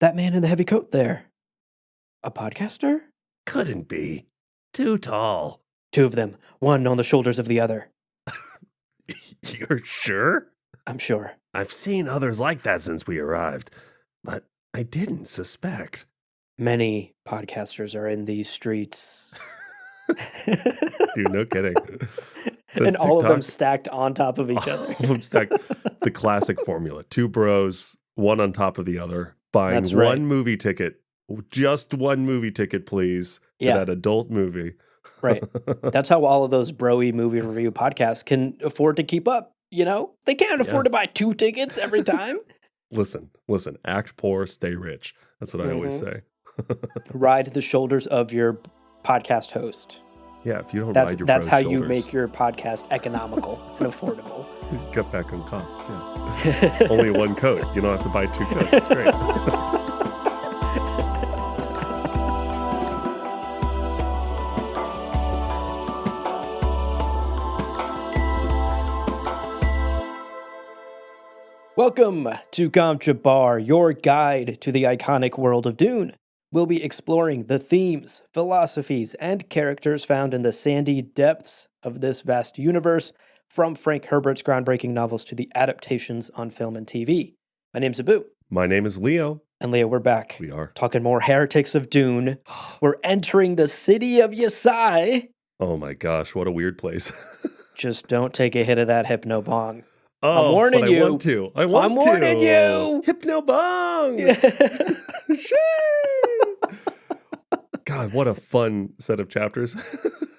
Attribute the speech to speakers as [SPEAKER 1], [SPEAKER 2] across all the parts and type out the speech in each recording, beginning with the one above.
[SPEAKER 1] That man in the heavy coat there. A podcaster?
[SPEAKER 2] Couldn't be. Too tall.
[SPEAKER 1] Two of them, one on the shoulders of the other.
[SPEAKER 2] You're sure?
[SPEAKER 1] I'm sure.
[SPEAKER 2] I've seen others like that since we arrived, but I didn't suspect.
[SPEAKER 1] Many podcasters are in these streets.
[SPEAKER 2] Dude, no kidding.
[SPEAKER 1] And all of them stacked on top of each other.
[SPEAKER 2] All of them stacked. The classic formula. Two bros, one on top of the other, buying
[SPEAKER 1] That's right.
[SPEAKER 2] one movie ticket. Just one movie ticket, please, to that adult movie.
[SPEAKER 1] Right. That's how all of those bro-y movie review podcasts can afford to keep up, you know? They can't afford to buy 2 tickets every time.
[SPEAKER 2] Listen. Act poor, stay rich. That's what I always say.
[SPEAKER 1] Ride the shoulders of your podcast host.
[SPEAKER 2] Yeah, if you don't
[SPEAKER 1] That's
[SPEAKER 2] ride your
[SPEAKER 1] That's how
[SPEAKER 2] shoulders,
[SPEAKER 1] you make your podcast economical and affordable.
[SPEAKER 2] Cut back on costs, yeah. Only one coat. You don't have to buy 2 coats. It's great.
[SPEAKER 1] Welcome to Gamcha Bar, your guide to the iconic world of Dune. We'll be exploring the themes, philosophies, and characters found in the sandy depths of this vast universe, from Frank Herbert's groundbreaking novels to the adaptations on film and TV. My name's Abu.
[SPEAKER 2] My name is Leo.
[SPEAKER 1] And Leo, we're back.
[SPEAKER 2] We are.
[SPEAKER 1] Talking more Heretics of Dune. We're entering the city of Yasai.
[SPEAKER 2] Oh my gosh, what a weird place.
[SPEAKER 1] Just don't take a hit of that hypno bong.
[SPEAKER 2] Oh,
[SPEAKER 1] I'm warning you.
[SPEAKER 2] I want to. I'm
[SPEAKER 1] warning you.
[SPEAKER 2] Hypno bong. God, what a fun set of chapters.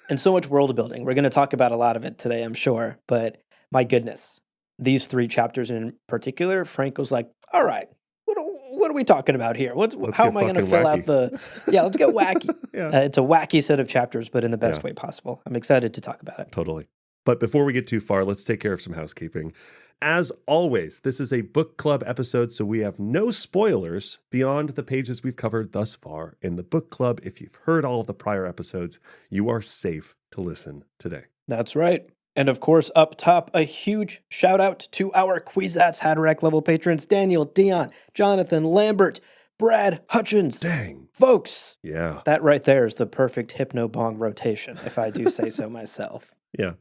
[SPEAKER 1] And so much world building. We're going to talk about a lot of it today, I'm sure. But my goodness, these 3 chapters in particular, Frank was like, all right, what are we talking about here? How am I going to fill out the... Yeah, let's get wacky. It's a wacky set of chapters, but in the best way possible. I'm excited to talk about it.
[SPEAKER 2] Totally. But before we get too far, let's take care of some housekeeping. As always, this is a book club episode, so we have no spoilers beyond the pages we've covered thus far in the book club. If you've heard all of the prior episodes, you are safe to listen today.
[SPEAKER 1] That's right. And of course, up top, a huge shout out to our Kwisatz Haderach level patrons, Daniel, Dion, Jonathan, Lambert, Brad, Hutchins.
[SPEAKER 2] Dang.
[SPEAKER 1] Folks.
[SPEAKER 2] Yeah.
[SPEAKER 1] That right there is the perfect hypno bong rotation, if I do say so myself.
[SPEAKER 2] Yeah.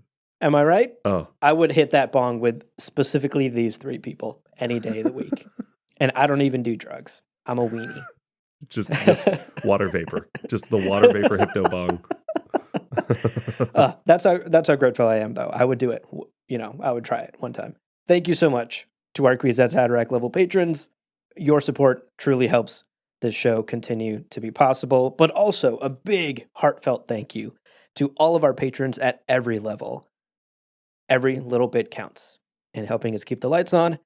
[SPEAKER 1] Am I right?
[SPEAKER 2] Oh.
[SPEAKER 1] I would hit that bong with specifically these 3 people any day of the week. And I don't even do drugs. I'm a weenie.
[SPEAKER 2] Just water vapor. Just the water vapor hypno bong.
[SPEAKER 1] That's how grateful I am, though. I would do it. I would try it one time. Thank you so much to our Kwisatz Haderach level patrons. Your support truly helps this show continue to be possible. But also a big, heartfelt thank you to all of our patrons at every level. Every little bit counts in helping us keep the lights on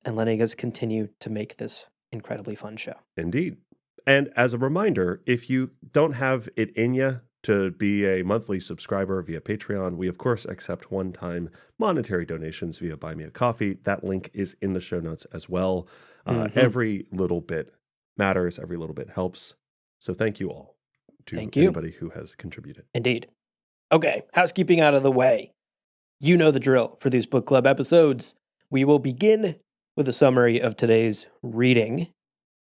[SPEAKER 1] and letting us continue to make this incredibly fun show.
[SPEAKER 2] Indeed. And as a reminder, if you don't have it in you to be a monthly subscriber via Patreon, we of course accept one-time monetary donations via Buy Me a Coffee. That link is in the show notes as well. Every little bit matters. Every little bit helps. So thank you all to anybody who has contributed.
[SPEAKER 1] Indeed. Okay, housekeeping out of the way. You know the drill for these book club episodes. We will begin with a summary of today's reading,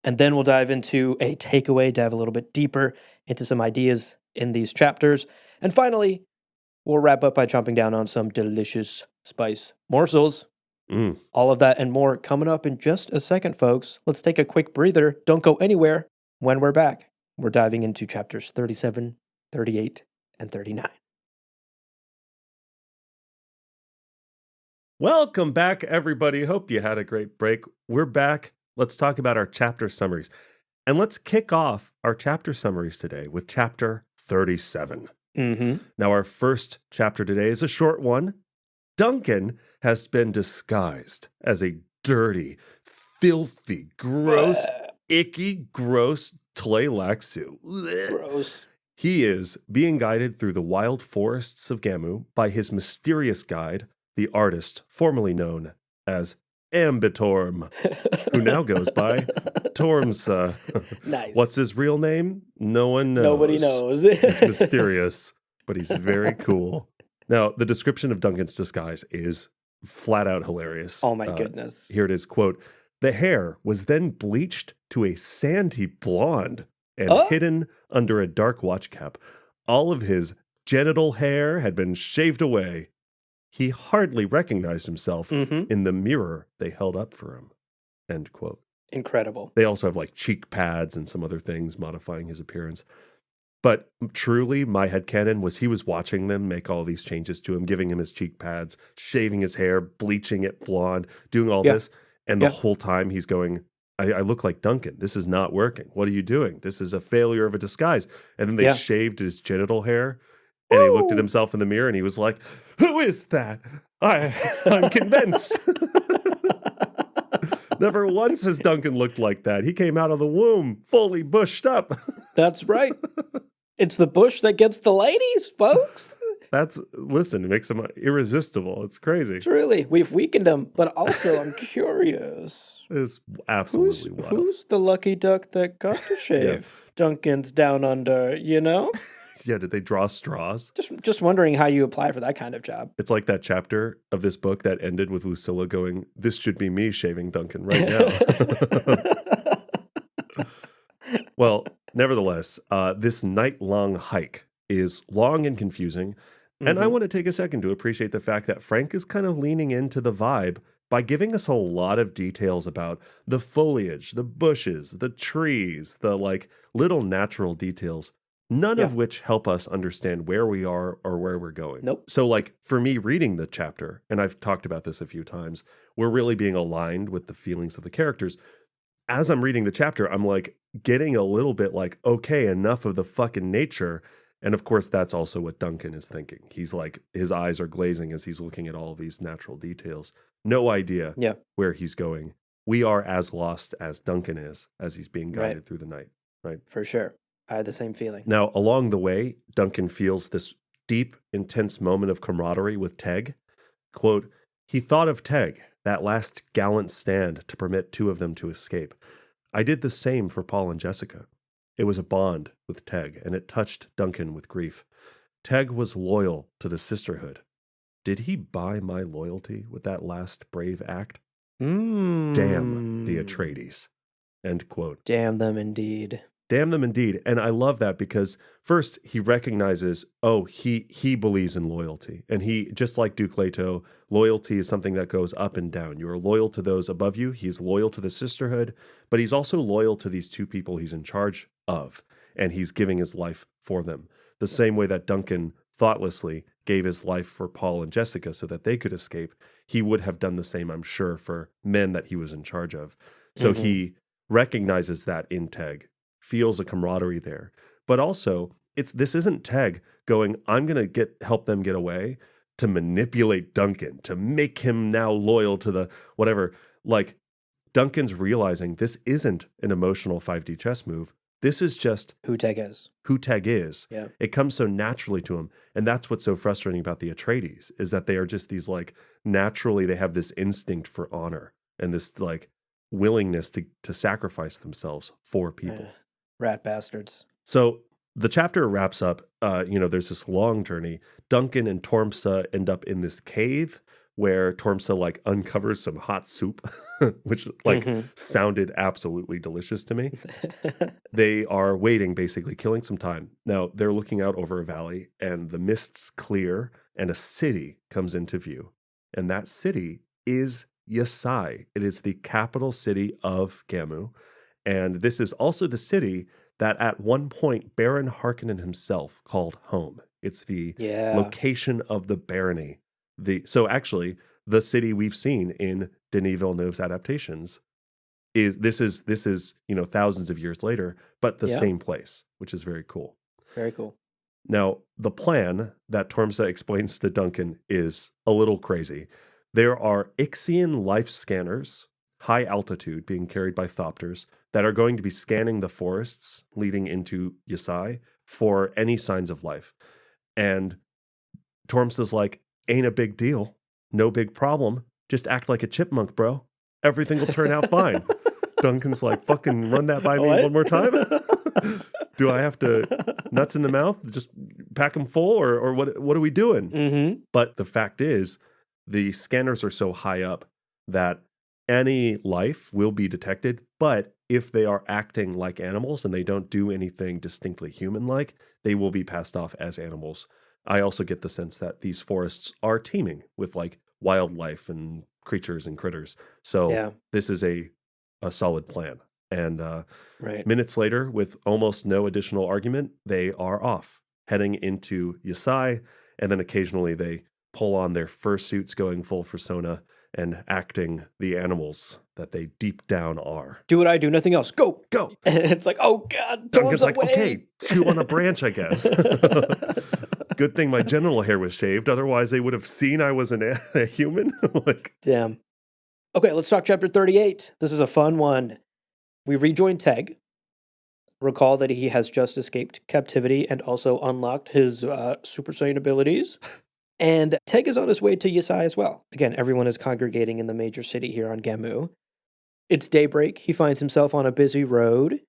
[SPEAKER 1] and then we'll dive into a takeaway, dive a little bit deeper into some ideas in these chapters. And finally, we'll wrap up by chomping down on some delicious spice morsels. All of that and more coming up in just a second, folks. Let's take a quick breather. Don't go anywhere. When we're back, we're diving into chapters 37, 38, and 39.
[SPEAKER 2] Welcome back, everybody. Hope you had a great break. We're back. Let's talk about our chapter summaries. And let's kick off our chapter summaries today with chapter 37. Now, our first chapter today is a short one. Duncan has been disguised as a dirty, filthy, gross, icky, gross Tleilaxu.
[SPEAKER 1] Gross.
[SPEAKER 2] He is being guided through the wild forests of Gamu by his mysterious guide, the artist formerly known as Ambitorm, who now goes by Tormsa.
[SPEAKER 1] Nice.
[SPEAKER 2] What's his real name? No one knows.
[SPEAKER 1] Nobody knows.
[SPEAKER 2] It's mysterious, but he's very cool. Now, the description of Duncan's disguise is flat out hilarious.
[SPEAKER 1] Oh my goodness.
[SPEAKER 2] Here it is, quote, The hair was then bleached to a sandy blonde and hidden under a dark watch cap. All of his genital hair had been shaved away. He hardly recognized himself in the mirror they held up for him. End quote.
[SPEAKER 1] Incredible.
[SPEAKER 2] They also have like cheek pads and some other things modifying his appearance. But truly, my headcanon was he was watching them make all these changes to him, giving him his cheek pads, shaving his hair, bleaching it blonde, doing all this. And the whole time he's going, I look like Duncan. This is not working. What are you doing? This is a failure of a disguise. And then they shaved his genital hair. And he looked at himself in the mirror and he was like, who is that? I'm convinced. Never once has Duncan looked like that. He came out of the womb fully bushed up.
[SPEAKER 1] That's right. It's the bush that gets the ladies, folks.
[SPEAKER 2] Listen, it makes him irresistible. It's crazy.
[SPEAKER 1] Truly, we've weakened him, but also I'm curious.
[SPEAKER 2] It's absolutely wild.
[SPEAKER 1] Who's the lucky duck that got to shave Duncan's down under, you know?
[SPEAKER 2] Yeah, did they draw straws?
[SPEAKER 1] Just wondering how you apply for that kind of job.
[SPEAKER 2] It's like that chapter of this book that ended with Lucilla going, this should be me shaving Duncan right now. Well, nevertheless, this night-long hike is long and confusing, and I want to take a second to appreciate the fact that Frank is kind of leaning into the vibe by giving us a lot of details about the foliage, the bushes, the trees, the like little natural details. None of which help us understand where we are or where we're going.
[SPEAKER 1] Nope.
[SPEAKER 2] So like for me reading the chapter, and I've talked about this a few times, we're really being aligned with the feelings of the characters. As I'm reading the chapter, I'm like getting a little bit like, okay, enough of the fucking nature. And of course, that's also what Duncan is thinking. He's like, his eyes are glazing as he's looking at all of these natural details. No idea where he's going. We are as lost as Duncan is as he's being guided through the night, right?
[SPEAKER 1] For sure. I had the same feeling.
[SPEAKER 2] Now, along the way, Duncan feels this deep, intense moment of camaraderie with Teg. Quote, he thought of Teg, that last gallant stand to permit two of them to escape. I did the same for Paul and Jessica. It was a bond with Teg, and it touched Duncan with grief. Teg was loyal to the sisterhood. Did he buy my loyalty with that last brave act? Damn the Atreides. End quote.
[SPEAKER 1] Damn them indeed.
[SPEAKER 2] Damn them indeed. And I love that because first he recognizes, he believes in loyalty. And he, just like Duke Leto, loyalty is something that goes up and down. You are loyal to those above you. He's loyal to the sisterhood, but he's also loyal to these two people he's in charge of. And he's giving his life for them. The same way that Duncan thoughtlessly gave his life for Paul and Jessica so that they could escape, he would have done the same, I'm sure, for men that he was in charge of. So he recognizes that in Teg, feels a camaraderie there. But also, this isn't Teg going, I'm going to help them get away to manipulate Duncan, to make him now loyal to the whatever. Like, Duncan's realizing this isn't an emotional 5D chess move. This is just
[SPEAKER 1] who Teg is.
[SPEAKER 2] Who Teg is.
[SPEAKER 1] Yeah.
[SPEAKER 2] It comes so naturally to him. And that's what's so frustrating about the Atreides, is that they are just these, like, naturally, they have this instinct for honor and this, like, willingness to sacrifice themselves for people.
[SPEAKER 1] Rat bastards.
[SPEAKER 2] So the chapter wraps up, there's this long journey. Duncan and Tormsa end up in this cave where Tormsa like uncovers some hot soup, which like sounded absolutely delicious to me. They are waiting, basically killing some time. Now they're looking out over a valley and the mists clear and a city comes into view. And that city is Yasai. It is the capital city of Gamu. And this is also the city that at one point Baron Harkonnen himself called home. It's the location of the barony. So actually, the city we've seen in Denis Villeneuve's adaptations is thousands of years later, but the same place, which is very cool.
[SPEAKER 1] Very cool.
[SPEAKER 2] Now, the plan that Tormsa explains to Duncan is a little crazy. There are Ixian life scanners, high altitude, being carried by thopters, that are going to be scanning the forests leading into Yasai for any signs of life. And Tormsa's like, ain't a big deal. No big problem. Just act like a chipmunk, bro. Everything will turn out fine. Duncan's like, fucking run that by me one more time? Do I have to nuts in the mouth? Just pack them full? Or what are we doing?
[SPEAKER 1] Mm-hmm.
[SPEAKER 2] But the fact is, the scanners are so high up that any life will be detected, but if they are acting like animals and they don't do anything distinctly human-like, they will be passed off as animals. I also get the sense that these forests are teeming with like wildlife and creatures and critters. So this is a solid plan. And
[SPEAKER 1] Right.
[SPEAKER 2] minutes later, with almost no additional argument, they are off, heading into Yasai, and then occasionally they pull on their fursuits going full persona and acting the animals that they deep down are.
[SPEAKER 1] Do what I do, nothing else. Go.
[SPEAKER 2] Go.
[SPEAKER 1] And it's like, oh God,
[SPEAKER 2] Duncan's like,
[SPEAKER 1] away.
[SPEAKER 2] okay, chew on a branch, I guess. Good thing my genital hair was shaved. Otherwise, they would have seen I was a human. Like,
[SPEAKER 1] damn. Okay, let's talk chapter 38. This is a fun one. We rejoin Teg. Recall that he has just escaped captivity and also unlocked his Super Saiyan abilities. And Teg is on his way to Yasai as well. Again, everyone is congregating in the major city here on Gamu. It's daybreak. He finds himself on a busy road.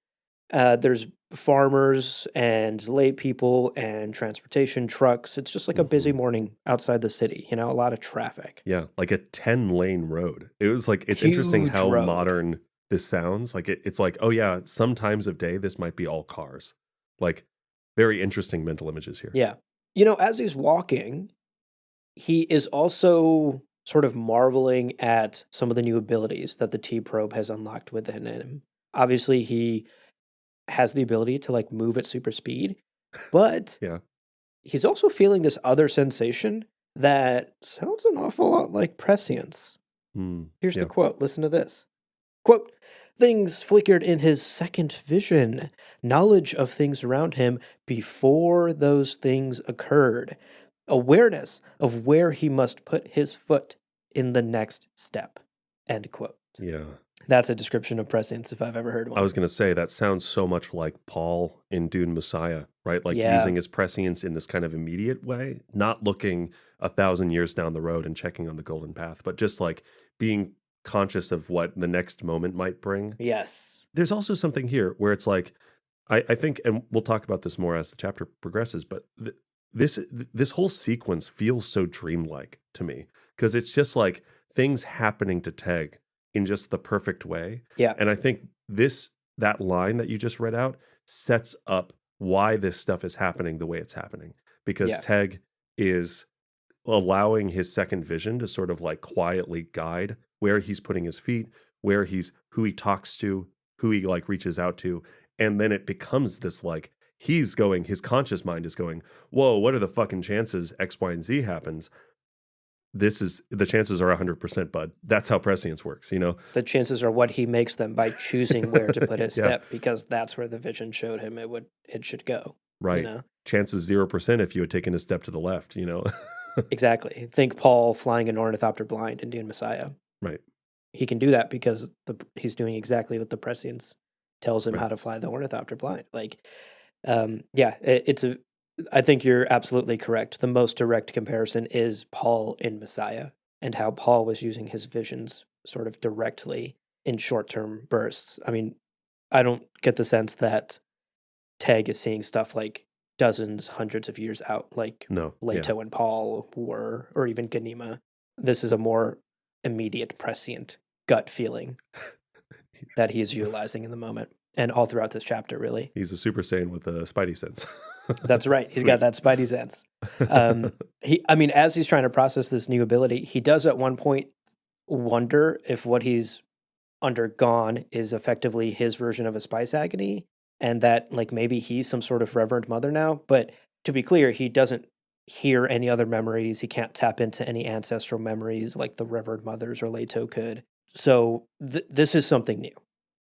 [SPEAKER 1] There's farmers and lay people and transportation trucks. It's just like a busy morning outside the city, a lot of traffic.
[SPEAKER 2] Yeah, like a 10-lane road. It was like, it's
[SPEAKER 1] Huge
[SPEAKER 2] interesting how
[SPEAKER 1] road.
[SPEAKER 2] modern this sounds. Like it's like, oh yeah, some times of day, this might be all cars. Like very interesting mental images here.
[SPEAKER 1] Yeah. As he's walking, he is also sort of marveling at some of the new abilities that the T-probe has unlocked within him. Obviously, he has the ability to like move at super speed, but he's also feeling this other sensation that sounds an awful lot like prescience. Here's the quote. Listen to this. Quote, things flickered in his second vision, knowledge of things around him before those things occurred, awareness of where he must put his foot in the next step, end quote.
[SPEAKER 2] Yeah.
[SPEAKER 1] That's a description of prescience if I've ever heard one.
[SPEAKER 2] I was going to say that sounds so much like Paul in Dune Messiah, right? Like using his prescience in this kind of immediate way, not looking 1,000 years down the road and checking on the golden path, but just like being conscious of what the next moment might bring.
[SPEAKER 1] Yes.
[SPEAKER 2] There's also something here where it's like, I think, and we'll talk about this more as the chapter progresses, but this whole sequence feels so dreamlike to me because it's just like things happening to Teg in just the perfect way.
[SPEAKER 1] Yeah.
[SPEAKER 2] And I think that line that you just read out sets up why this stuff is happening the way it's happening. Because Teg is allowing his second vision to sort of like quietly guide where he's putting his feet, who he talks to, who he like reaches out to. And then it becomes this like, his conscious mind is going, whoa, what are the fucking chances X, Y, and Z happens? The chances are 100%, bud. That's how prescience works, The
[SPEAKER 1] chances are what he makes them by choosing where to put his step, because that's where the vision showed him it should go.
[SPEAKER 2] Right. Chances 0% if you had taken a step to the left,
[SPEAKER 1] Exactly. Think Paul flying an ornithopter blind in Dune Messiah.
[SPEAKER 2] Right.
[SPEAKER 1] He can do that because he's doing exactly what the prescience tells him how to fly the ornithopter blind. Like, I think you're absolutely correct. The most direct comparison is Paul in Messiah and how Paul was using his visions sort of directly in short-term bursts. I mean, I don't get the sense that Teg is seeing stuff like dozens, hundreds of years out, like Leto and Paul were, or even Ganima. This is a more immediate, prescient gut feeling that he is utilizing in the moment. And all throughout this chapter, really.
[SPEAKER 2] He's a Super Saiyan with a Spidey sense.
[SPEAKER 1] That's right. He's got that Spidey sense. As he's trying to process this new ability, he does at one point wonder if what he's undergone is effectively his version of a spice agony, and that like maybe he's some sort of Reverend Mother now. But to be clear, he doesn't hear any other memories. He can't tap into any ancestral memories like the Reverend Mothers or Leto could. So this is something new.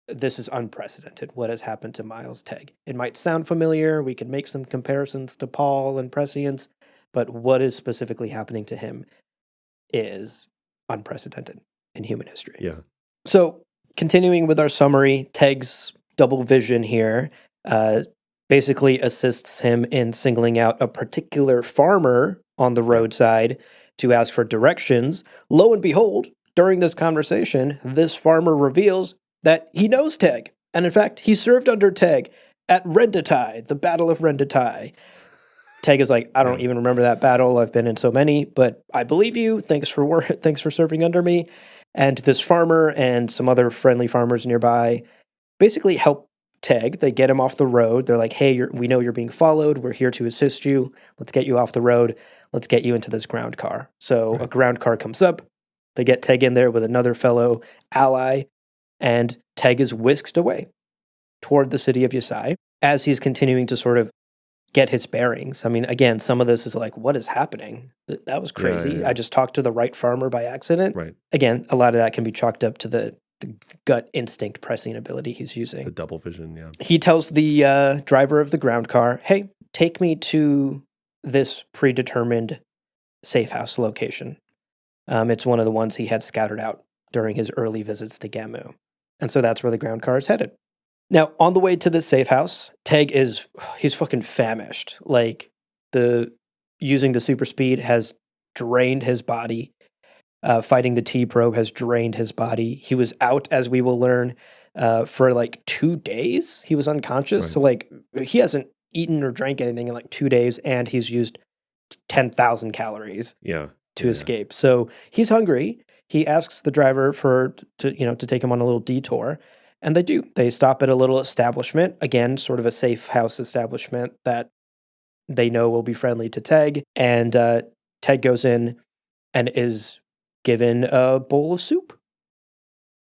[SPEAKER 1] This is unprecedented, what has happened to Miles Teg. It might sound familiar. We can make some comparisons to Paul and prescience, but what is specifically happening to him is unprecedented in human history.
[SPEAKER 2] Yeah.
[SPEAKER 1] So continuing with our summary, Teg's double vision here basically assists him in singling out a particular farmer on the roadside to ask for directions. Lo and behold, during this conversation, this farmer reveals that he knows Teg. And in fact, he served under Teg at Rendatai, the Battle of Rendatai. Teg is like, I don't even remember that battle. I've been in so many, but I believe you. Thanks for serving under me. And this farmer and some other friendly farmers nearby basically help Teg. They get him off the road. They're like, hey, we know you're being followed. We're here to assist you. Let's get you off the road. Let's get you into this ground car. So a ground car comes up. They get Teg in there with another fellow ally, and Teg is whisked away toward the city of Yasai as he's continuing to sort of get his bearings. I mean, again, some of this is like, what is happening? That was crazy.
[SPEAKER 2] yeah.
[SPEAKER 1] I just talked to the right farmer by accident.
[SPEAKER 2] Right.
[SPEAKER 1] Again, a lot of that can be chalked up to the gut instinct pressing ability he's using.
[SPEAKER 2] The double vision, yeah.
[SPEAKER 1] He tells the driver of the ground car, hey, take me to this predetermined safe house location. It's one of the ones he had scouted out during his early visits to Gamu. And so that's where the ground car is headed. Now, on the way to this safe house, Teg he's fucking famished. Like, using the super speed has drained his body. Fighting the T-probe has drained his body. He was out, as we will learn, for like 2 days. He was unconscious.
[SPEAKER 2] Right.
[SPEAKER 1] So, like, he hasn't eaten or drank anything in like 2 days, and he's used 10,000 calories to escape. So he's hungry. He asks the driver to take him on a little detour. And they do. They stop at a little establishment, again, sort of a safe house establishment that they know will be friendly to Teg. And Teg goes in and is given a bowl of soup.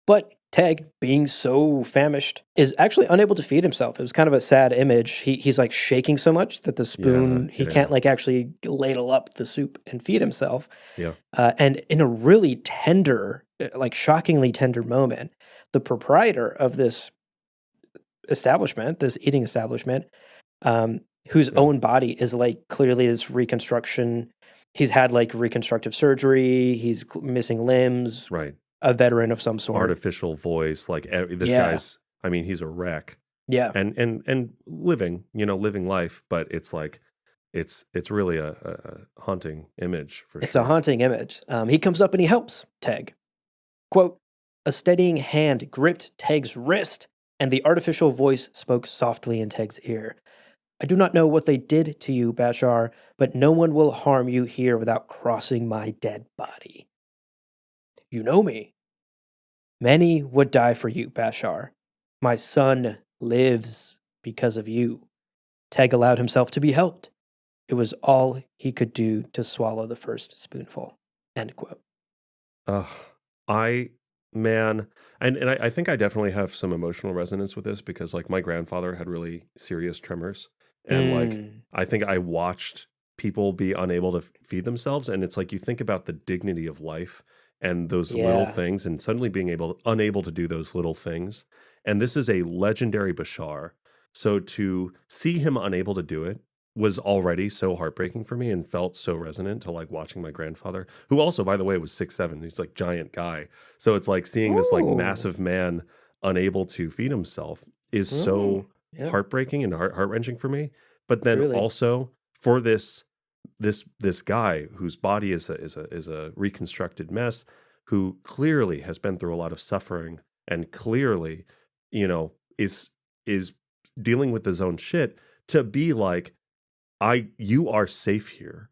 [SPEAKER 1] But Teg, being so famished, is actually unable to feed himself. It was kind of a sad image. He's like shaking so much that the spoon, he can't like actually ladle up the soup and feed himself.
[SPEAKER 2] Yeah.
[SPEAKER 1] And in a really tender, like shockingly tender moment, the proprietor of this establishment, this eating establishment, whose own body is like clearly this reconstruction. He's had like reconstructive surgery. He's missing limbs.
[SPEAKER 2] Right.
[SPEAKER 1] A veteran of some sort.
[SPEAKER 2] Artificial voice. Like this guy's, I mean, he's a wreck.
[SPEAKER 1] Yeah.
[SPEAKER 2] And living life, but it's like, it's really a haunting image for sure.
[SPEAKER 1] It's a haunting image. He comes up and he helps Teg. Quote, a steadying hand gripped Teg's wrist, and the artificial voice spoke softly in Teg's ear. I do not know what they did to you, Bashar, but no one will harm you here without crossing my dead body. You know me. Many would die for you, Bashar. My son lives because of you. Teg allowed himself to be helped. It was all he could do to swallow the first spoonful. End quote.
[SPEAKER 2] I think I definitely have some emotional resonance with this because like my grandfather had really serious tremors. And like I think I watched people be unable to feed themselves. And it's like you think about the dignity of life and those little things and suddenly being unable to do those little things. And this is a legendary Bashar. So to see him unable to do it was already so heartbreaking for me and felt so resonant to like watching my grandfather, who also, by the way, was 6'7". He's like giant guy. So it's like seeing this like massive man unable to feed himself is so heartbreaking and heart-wrenching for me. But then also for this guy whose body is a reconstructed mess, who clearly has been through a lot of suffering and clearly, is dealing with his own shit, to be like, you are safe here.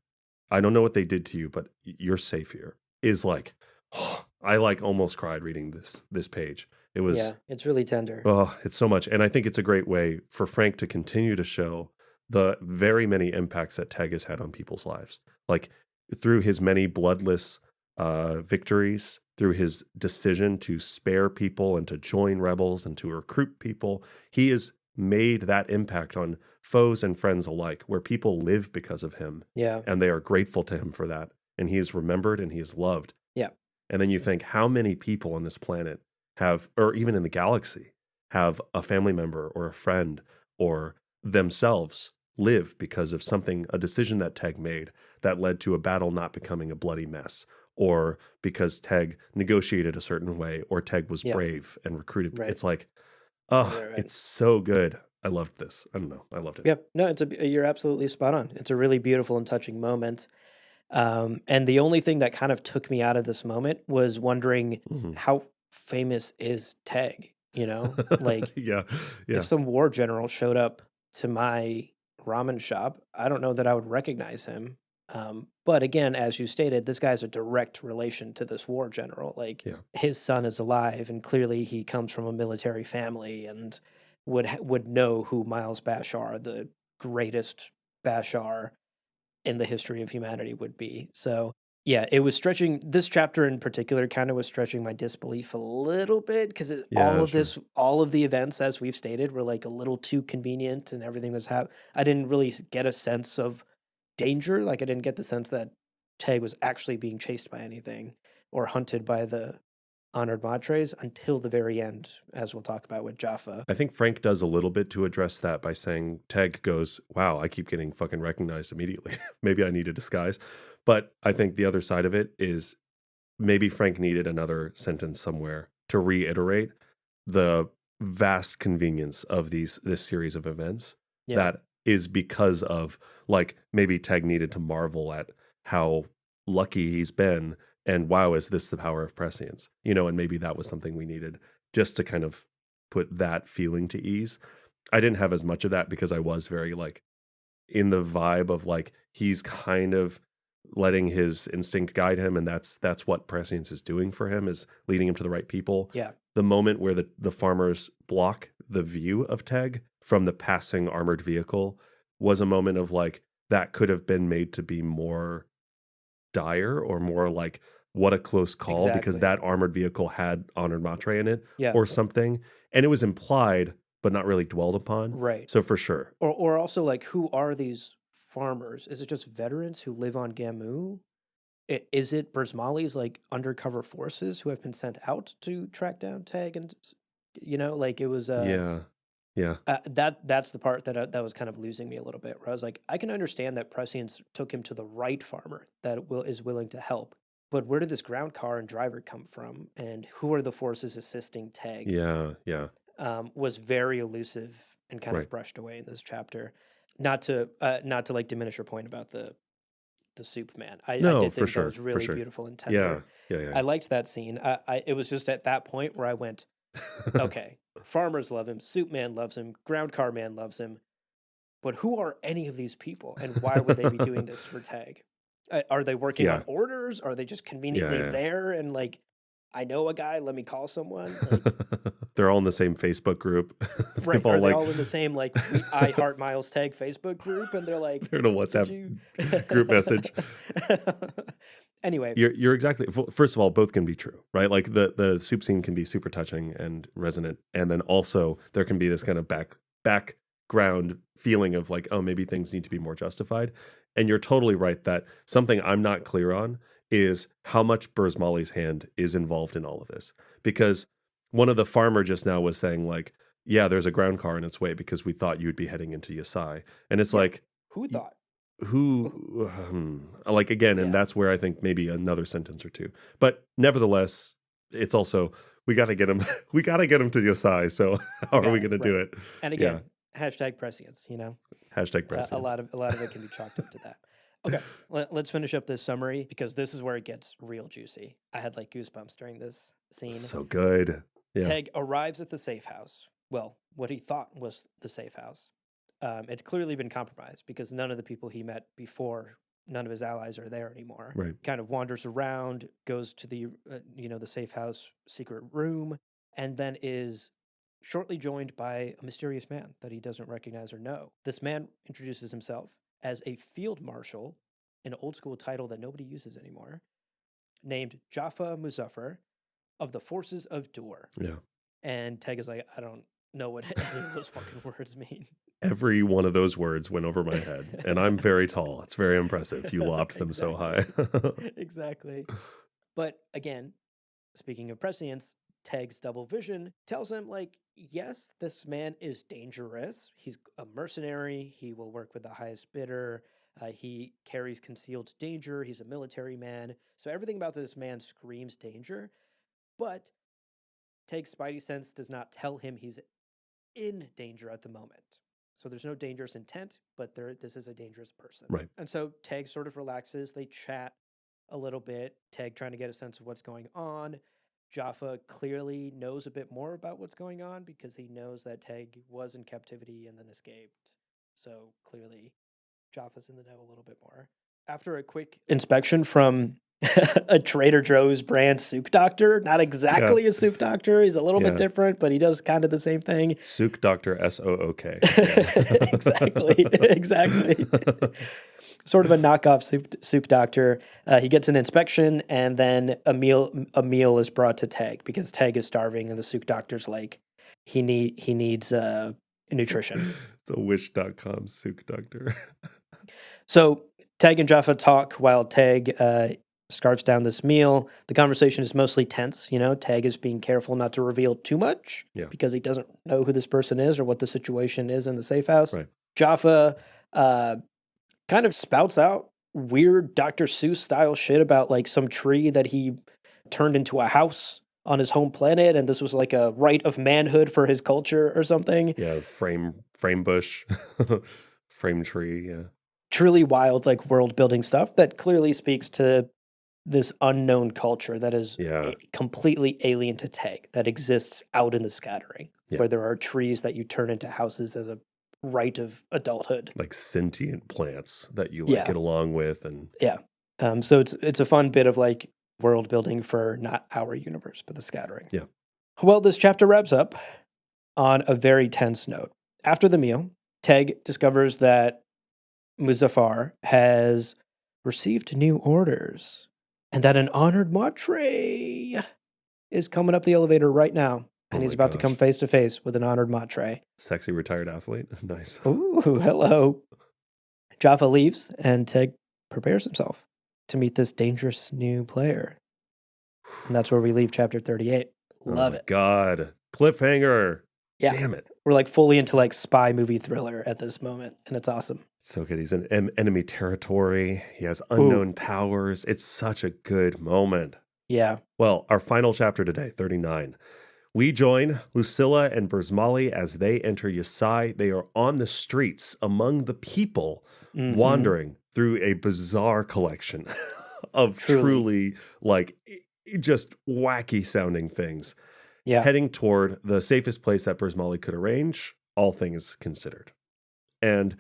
[SPEAKER 2] I don't know what they did to you, but you're safe here. Is like, I like almost cried reading this page. It was
[SPEAKER 1] it's really tender.
[SPEAKER 2] Oh, it's so much. And I think it's a great way for Frank to continue to show the very many impacts that Teg has had on people's lives. Like through his many bloodless victories, through his decision to spare people and to join rebels and to recruit people, he has made that impact on foes and friends alike, where people live because of him.
[SPEAKER 1] Yeah.
[SPEAKER 2] And they are grateful to him for that. And he is remembered and he is loved.
[SPEAKER 1] Yeah.
[SPEAKER 2] And then you think how many people on this planet have, or even in the galaxy, have a family member or a friend or themselves live because of a decision that Teg made that led to a battle not becoming a bloody mess, or because Teg negotiated a certain way, or Teg was brave and recruited.
[SPEAKER 1] Right.
[SPEAKER 2] It's like, it's so good. I loved this. I don't know. I loved it.
[SPEAKER 1] Yep. No, you're absolutely spot on. It's a really beautiful and touching moment. And the only thing that kind of took me out of this moment was wondering how famous is Teg, like if some war general showed up to my ramen shop, I don't know that I would recognize him. But again, as you stated, this guy's a direct relation to this war general. Like
[SPEAKER 2] Yeah.
[SPEAKER 1] his son is alive, and clearly he comes from a military family and would know who Miles Bashar, the greatest Bashar in the history of humanity, would be. So yeah, it was stretching. This chapter in particular kind of was stretching my disbelief a little bit because
[SPEAKER 2] Yeah, sure.
[SPEAKER 1] all of the events, as we've stated, were like a little too convenient, and everything was I didn't really get a sense of danger. Like I didn't get the sense that Teg was actually being chased by anything or hunted by the honored Matres until the very end, as we'll talk about with Jaffa.
[SPEAKER 2] I think Frank does a little bit to address that by saying Teg goes, "Wow, I keep getting fucking recognized immediately. Maybe I need a disguise." But I think the other side of it is maybe Frank needed another sentence somewhere to reiterate the vast convenience of this series of events
[SPEAKER 1] Yeah,
[SPEAKER 2] that is because of like maybe Teg needed to marvel at how lucky he's been and wow, is this the power of prescience? And maybe that was something we needed just to kind of put that feeling to ease. I didn't have as much of that because I was very like in the vibe of like he's kind of letting his instinct guide him, and that's what prescience is doing for him, is leading him to the right people.
[SPEAKER 1] yeah,
[SPEAKER 2] The moment where the farmers block the view of Teg from the passing armored vehicle was a moment of like that could have been made to be more dire or more like what a close call because
[SPEAKER 1] exactly.
[SPEAKER 2] that armored vehicle had honored matre in it
[SPEAKER 1] Yeah,
[SPEAKER 2] or something, and it was implied but not really dwelled upon.
[SPEAKER 1] right.
[SPEAKER 2] So for sure.
[SPEAKER 1] Or also like, who are these farmers? Is it just veterans who live on Gamu? Is it Burzmali's like undercover forces who have been sent out to track down Tag and like it was
[SPEAKER 2] Yeah. Yeah.
[SPEAKER 1] that's the part that was kind of losing me a little bit, where I was like, I can understand that Prescience took him to the right farmer that is willing to help, but where did this ground car and driver come from, and who are the forces assisting Tag?
[SPEAKER 2] Yeah. Yeah.
[SPEAKER 1] Was very elusive and kind of
[SPEAKER 2] Right.
[SPEAKER 1] brushed away in this chapter. Not to like diminish your point about the soup man. I
[SPEAKER 2] No,
[SPEAKER 1] did
[SPEAKER 2] for
[SPEAKER 1] think that
[SPEAKER 2] sure.
[SPEAKER 1] was
[SPEAKER 2] For
[SPEAKER 1] really
[SPEAKER 2] sure.
[SPEAKER 1] beautiful and
[SPEAKER 2] Yeah.
[SPEAKER 1] tender.
[SPEAKER 2] Yeah. Yeah.
[SPEAKER 1] I liked that scene. It was just at that point where I went, okay, farmers love him, soup man loves him, ground car man loves him, but who are any of these people, and why would they be doing this for Tag? Are they working on
[SPEAKER 2] Yeah.
[SPEAKER 1] orders? Are they just
[SPEAKER 2] Yeah.
[SPEAKER 1] conveniently
[SPEAKER 2] Yeah.
[SPEAKER 1] there and like, I know a guy, let me call someone? Like,
[SPEAKER 2] They're all in the same Facebook group. They've
[SPEAKER 1] right?
[SPEAKER 2] all
[SPEAKER 1] Are they
[SPEAKER 2] like
[SPEAKER 1] all in the same like I Heart Miles Tag Facebook group? And they're like,
[SPEAKER 2] they're in a
[SPEAKER 1] did
[SPEAKER 2] WhatsApp
[SPEAKER 1] you?
[SPEAKER 2] group message.
[SPEAKER 1] Anyway,
[SPEAKER 2] You're exactly. First of all, both can be true, right? Like the soup scene can be super touching and resonant, and then also there can be this kind of background feeling of like, oh, maybe things need to be more justified. And you're totally right that something I'm not clear on is how much Burzmali's hand is involved in all of this, because one of the farmer just now was saying like, yeah, there's a ground car in its way because we thought you'd be heading into Yasai, and it's
[SPEAKER 1] yeah.
[SPEAKER 2] like
[SPEAKER 1] Who thought?
[SPEAKER 2] who like again, and
[SPEAKER 1] Yeah,
[SPEAKER 2] that's where I think maybe another sentence or two, but nevertheless it's also we got to get him we got to get him to Yosai, so how
[SPEAKER 1] we
[SPEAKER 2] are
[SPEAKER 1] got
[SPEAKER 2] we
[SPEAKER 1] it
[SPEAKER 2] going to do
[SPEAKER 1] right.
[SPEAKER 2] it?
[SPEAKER 1] And
[SPEAKER 2] Yeah.
[SPEAKER 1] again, hashtag prescience.
[SPEAKER 2] Hashtag prescience.
[SPEAKER 1] A lot of it can be chalked up to that. Okay, let's finish up this summary because this is where it gets real juicy. I had like goosebumps during this scene.
[SPEAKER 2] So good. Yeah.
[SPEAKER 1] Teg arrives at the safe house. Well, what he thought was the safe house. It's clearly been compromised because none of the people he met before, none of his allies are there anymore.
[SPEAKER 2] Right.
[SPEAKER 1] Kind of wanders around, goes to the safe house secret room, and then is shortly joined by a mysterious man that he doesn't recognize or know. This man introduces himself as a field marshal, an old school title that nobody uses anymore, named Jaffa Muzaffar of the forces of Dur.
[SPEAKER 2] Yeah.
[SPEAKER 1] And Teg is like, I don't know what any of those fucking words mean.
[SPEAKER 2] Every one of those words went over my head, and I'm very tall. It's very impressive. You lopped them so high.
[SPEAKER 1] Exactly. Exactly. But again, speaking of prescience, Teg's double vision tells him, like, yes, this man is dangerous. He's a mercenary. He will work with the highest bidder. He carries concealed danger. He's a military man. So everything about this man screams danger. But Teg's spidey sense does not tell him he's in danger at the moment. So there's no dangerous intent, but this is a dangerous person.
[SPEAKER 2] Right.
[SPEAKER 1] And so Teg sort of relaxes. They chat a little bit, Teg trying to get a sense of what's going on. Jaffa clearly knows a bit more about what's going on because he knows that Teg was in captivity and then escaped. So clearly Jaffa's in the know a little bit more. After a quick inspection from a Trader Joe's brand souk doctor, not
[SPEAKER 2] Yeah.
[SPEAKER 1] exactly a souk doctor. He's a little bit
[SPEAKER 2] Yeah.
[SPEAKER 1] different, but he does kind of the same thing.
[SPEAKER 2] Souk Doctor Sook. Yeah.
[SPEAKER 1] Exactly. Exactly. Sort of a knockoff souk doctor. He gets an inspection, and then a meal is brought to Teg because Teg is starving, and the souk doctor's like, he needs nutrition.
[SPEAKER 2] It's a wish.com Souk Doctor.
[SPEAKER 1] So Teg and Jaffa talk while Teg scarfs down this meal. The conversation is mostly tense. You know, Teg is being careful not to reveal too much
[SPEAKER 2] Yeah.
[SPEAKER 1] because he doesn't know who this person is or what the situation is in the safe house.
[SPEAKER 2] Right.
[SPEAKER 1] Jaffa kind of spouts out weird Dr. Seuss style shit about like some tree that he turned into a house on his home planet, and this was like a rite of manhood for his culture or something.
[SPEAKER 2] Yeah, frame bush, frame tree, yeah.
[SPEAKER 1] Truly wild, like world building stuff that clearly speaks to this unknown culture that is completely alien to Teg, that exists out in the scattering, where there are trees that you turn into houses as a rite of adulthood.
[SPEAKER 2] Like sentient plants that you like get along with. And
[SPEAKER 1] so it's a fun bit of like world building for not our universe, but the scattering.
[SPEAKER 2] Yeah.
[SPEAKER 1] Well, this chapter wraps up on a very tense note. After the meal, Teg discovers that Muzaffar has received new orders and that an honored matre is coming up the elevator right now. And he's about to come face to face with an honored matre.
[SPEAKER 2] Sexy retired athlete. Nice.
[SPEAKER 1] Ooh, hello. Jaffa leaves and Teg prepares himself to meet this dangerous new player. And that's where we leave chapter 38. Love it.
[SPEAKER 2] God. Cliffhanger.
[SPEAKER 1] Yeah.
[SPEAKER 2] Damn it.
[SPEAKER 1] We're like fully into like spy movie thriller at this moment, and it's awesome.
[SPEAKER 2] So good. He's in enemy territory. He has unknown powers. It's such a good moment.
[SPEAKER 1] Yeah.
[SPEAKER 2] Well, our final chapter today, 39. We join Lucilla and Burzmali as they enter Yasai. They are on the streets among the people, wandering through a bizarre collection of truly like just wacky sounding things.
[SPEAKER 1] Yeah.
[SPEAKER 2] Heading toward the safest place that Burzmali could arrange, all things considered. And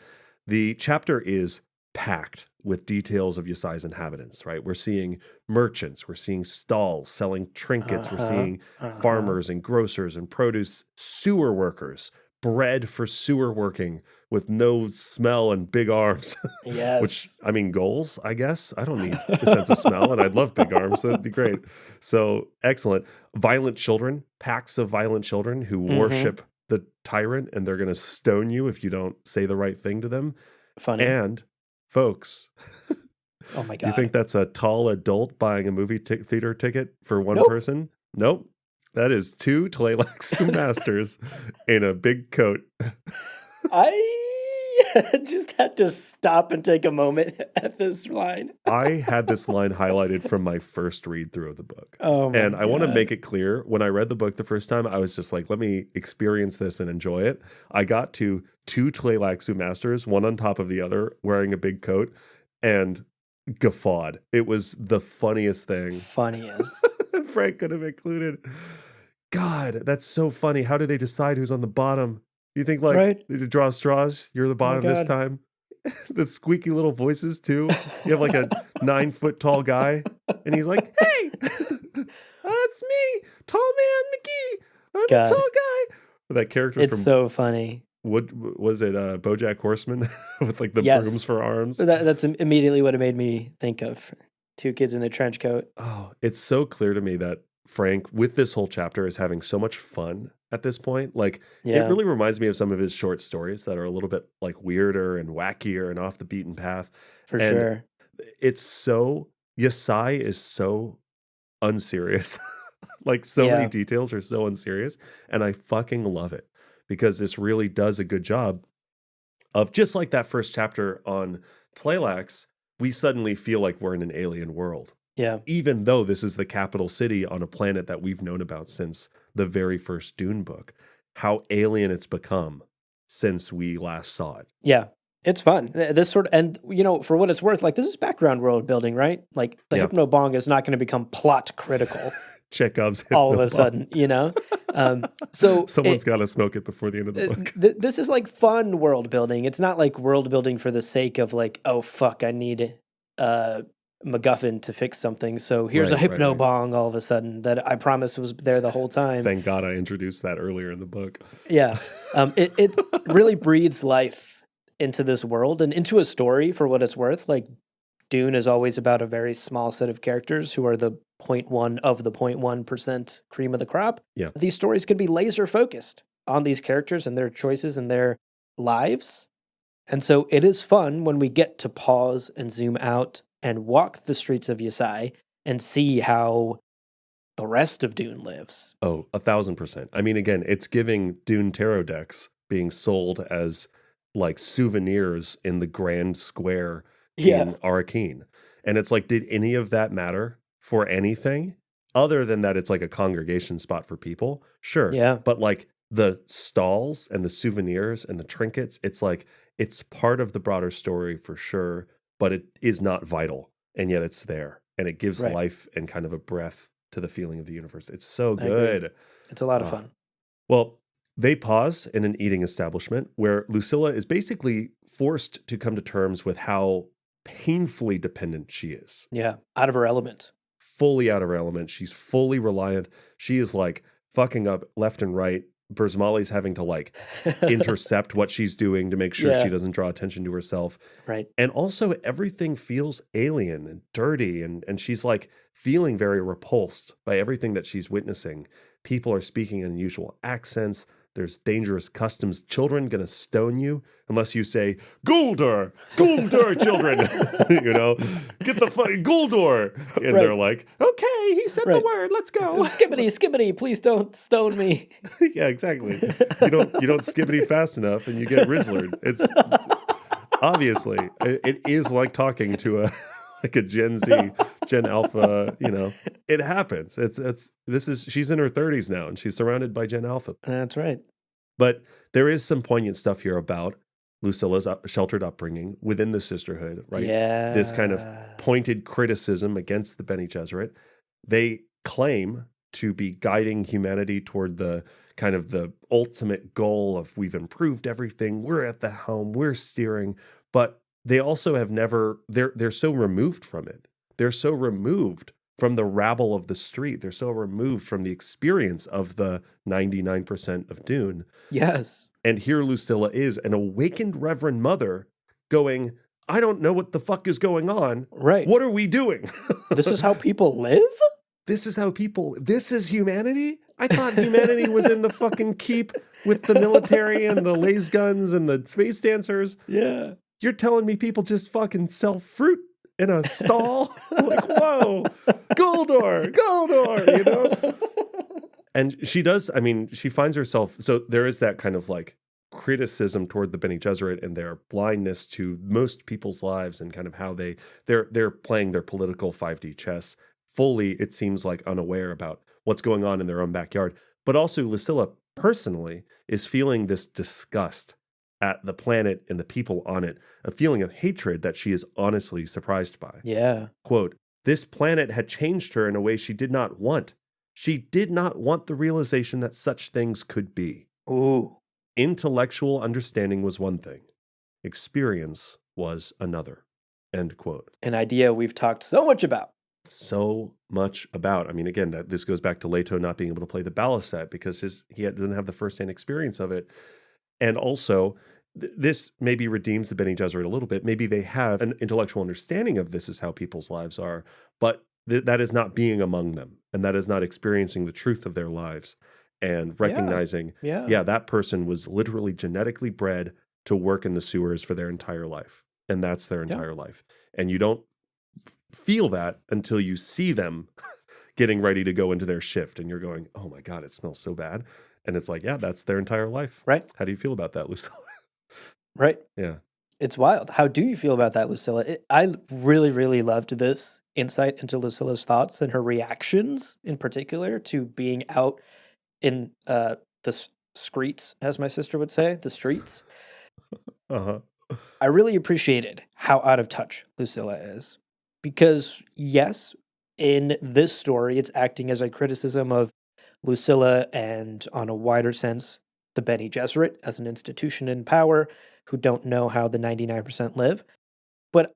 [SPEAKER 2] the chapter is packed with details of Yasai's inhabitants, right? We're seeing merchants, we're seeing stalls selling trinkets, we're seeing farmers and grocers and produce, sewer workers, bread for sewer working with no smell and big arms.
[SPEAKER 1] Yes.
[SPEAKER 2] Which, I mean, goals, I guess. I don't need a sense of smell, and I'd love big arms, so that'd be great. So, excellent. Violent children, packs of violent children who worship the tyrant, and they're going to stone you if you don't say the right thing to them.
[SPEAKER 1] Funny.
[SPEAKER 2] And folks,
[SPEAKER 1] oh my God.
[SPEAKER 2] You think that's a tall adult buying a movie theater ticket for one person? Nope. That is 2 Tleilaxu masters in a big coat.
[SPEAKER 1] I just had to stop and take a moment at this line.
[SPEAKER 2] I had this line highlighted from my first read through of the book.
[SPEAKER 1] And
[SPEAKER 2] I want to make it clear, when I read the book the first time, I was just like, let me experience this and enjoy it. I got to 2 Tleilaxu masters, one on top of the other, wearing a big coat, and guffawed. It was the funniest thing.
[SPEAKER 1] Funniest.
[SPEAKER 2] Frank could have included. God, that's so funny. How do they decide who's on the bottom? You think like they draw straws? You're the bottom this time. The squeaky little voices too. You have like a 9-foot tall guy, and he's like, "Hey, that's me, Tall Man McGee. I'm a tall guy." That character.
[SPEAKER 1] It's so funny.
[SPEAKER 2] What was it? BoJack Horseman with like the brooms for arms.
[SPEAKER 1] That's immediately what it made me think of. 2 kids in a trench coat.
[SPEAKER 2] Oh, it's so clear to me that Frank, with this whole chapter, is having so much fun at this point. Like, it really reminds me of some of his short stories that are a little bit like weirder and wackier and off the beaten path.
[SPEAKER 1] For sure.
[SPEAKER 2] It's so, Yasai is so unserious. Like, so many details are so unserious. And I fucking love it because this really does a good job of, just like that first chapter on Tleilax, we suddenly feel like we're in an alien world.
[SPEAKER 1] Yeah.
[SPEAKER 2] Even though this is the capital city on a planet that we've known about since the very first Dune book, how alien it's become since we last saw it.
[SPEAKER 1] Yeah. It's fun. This sort of, and you know, for what it's worth, like this is background world building, right? Like the hypnobong is not going to become plot critical.
[SPEAKER 2] Chekhov's hypnobong.
[SPEAKER 1] All of a sudden, you know? So
[SPEAKER 2] someone's got to smoke it before the end of the book.
[SPEAKER 1] This is like fun world building. It's not like world building for the sake of like, oh fuck, I need MacGuffin to fix something. So here's a hypno bong all of a sudden that I promised was there the whole time.
[SPEAKER 2] Thank God I introduced that earlier in the book.
[SPEAKER 1] Yeah. It really breathes life into this world and into a story for what it's worth. Like Dune is always about a very small set of characters who are the 0.1 of the 0.1% cream of the crop.
[SPEAKER 2] Yeah.
[SPEAKER 1] These stories can be laser focused on these characters and their choices and their lives. And so it is fun when we get to pause and zoom out and walk the streets of Yasai and see how the rest of Dune lives.
[SPEAKER 2] Oh, 1,000%. I mean, again, it's giving Dune tarot decks being sold as like souvenirs in the grand square in Arrakeen. And it's like, did any of that matter for anything other than that it's like a congregation spot for people? Sure.
[SPEAKER 1] Yeah.
[SPEAKER 2] But like the stalls and the souvenirs and the trinkets, it's like, it's part of the broader story for sure, but it is not vital. And yet it's there. And it gives life and kind of a breath to the feeling of the universe. It's so good.
[SPEAKER 1] It's a lot of fun.
[SPEAKER 2] Well, they pause in an eating establishment where Lucilla is basically forced to come to terms with how painfully dependent she is.
[SPEAKER 1] Yeah, out of her element.
[SPEAKER 2] Fully out of her element. She's fully reliant. She is like fucking up left and right. Burzmali's having to like intercept what she's doing to make sure she doesn't draw attention to herself.
[SPEAKER 1] Right.
[SPEAKER 2] And also everything feels alien and dirty and she's like feeling very repulsed by everything that she's witnessing. People are speaking in unusual accents. There's dangerous customs. Children gonna stone you unless you say, Guldur, children, you know, get the fucking Guldur. And they're like, okay, he said the word, let's go.
[SPEAKER 1] Skibbity, please don't stone me.
[SPEAKER 2] Yeah, exactly. You don't skibbity fast enough and you get Rizzlered. It's obviously, it is like talking to a Gen Z, Gen Alpha, you know, it happens. She's in her 30s now and she's surrounded by Gen Alpha.
[SPEAKER 1] That's right.
[SPEAKER 2] But there is some poignant stuff here about Lucilla's sheltered upbringing within the sisterhood, right?
[SPEAKER 1] Yeah.
[SPEAKER 2] This kind of pointed criticism against the Bene Gesserit. They claim to be guiding humanity toward the kind of the ultimate goal of we've improved everything, we're at the helm, we're steering, but they also have never, they're so removed from it. They're so removed from the rabble of the street. They're so removed from the experience of the 99% of Dune.
[SPEAKER 1] Yes.
[SPEAKER 2] And here Lucilla is, an awakened Reverend Mother going, I don't know what the fuck is going on.
[SPEAKER 1] Right.
[SPEAKER 2] What are we doing?
[SPEAKER 1] This is how people live?
[SPEAKER 2] This is humanity? I thought humanity was in the fucking keep with the military and the laser guns and the space dancers.
[SPEAKER 1] Yeah.
[SPEAKER 2] You're telling me people just fucking sell fruit in a stall? Like, whoa, Guldur, you know? And she does, I mean, she finds herself, so there is that kind of like criticism toward the Bene Gesserit and their blindness to most people's lives and kind of how they're playing their political 5D chess fully, it seems like, unaware about what's going on in their own backyard. But also Lucilla personally is feeling this disgust at the planet and the people on it, a feeling of hatred that she is honestly surprised by.
[SPEAKER 1] Yeah.
[SPEAKER 2] Quote, this planet had changed her in a way she did not want. She did not want the realization that such things could be.
[SPEAKER 1] Ooh.
[SPEAKER 2] Intellectual understanding was one thing. Experience was another. End quote.
[SPEAKER 1] An idea we've talked so much about.
[SPEAKER 2] So much about. I mean, again, this goes back to Leto not being able to play the balisette because he doesn't have the firsthand experience of it. And also, this maybe redeems the Bene Gesserit a little bit. Maybe they have an intellectual understanding of this is how people's lives are, but that is not being among them, and that is not experiencing the truth of their lives and recognizing, that person was literally genetically bred to work in the sewers for their entire life, and that's their entire life. And you don't feel that until you see them getting ready to go into their shift, and you're going, oh my God, it smells so bad. And it's like, yeah, that's their entire life.
[SPEAKER 1] Right.
[SPEAKER 2] How do you feel about that, Lucilla?
[SPEAKER 1] Right.
[SPEAKER 2] Yeah.
[SPEAKER 1] It's wild. How do you feel about that, Lucilla? I really, really loved this insight into Lucilla's thoughts and her reactions in particular to being out in the streets, as my sister would say, the streets.
[SPEAKER 2] Uh-huh.
[SPEAKER 1] I really appreciated how out of touch Lucilla is. Because, yes, in this story, it's acting as a criticism of Lucilla and, on a wider sense, the Bene Gesserit as an institution in power who don't know how the 99% live. But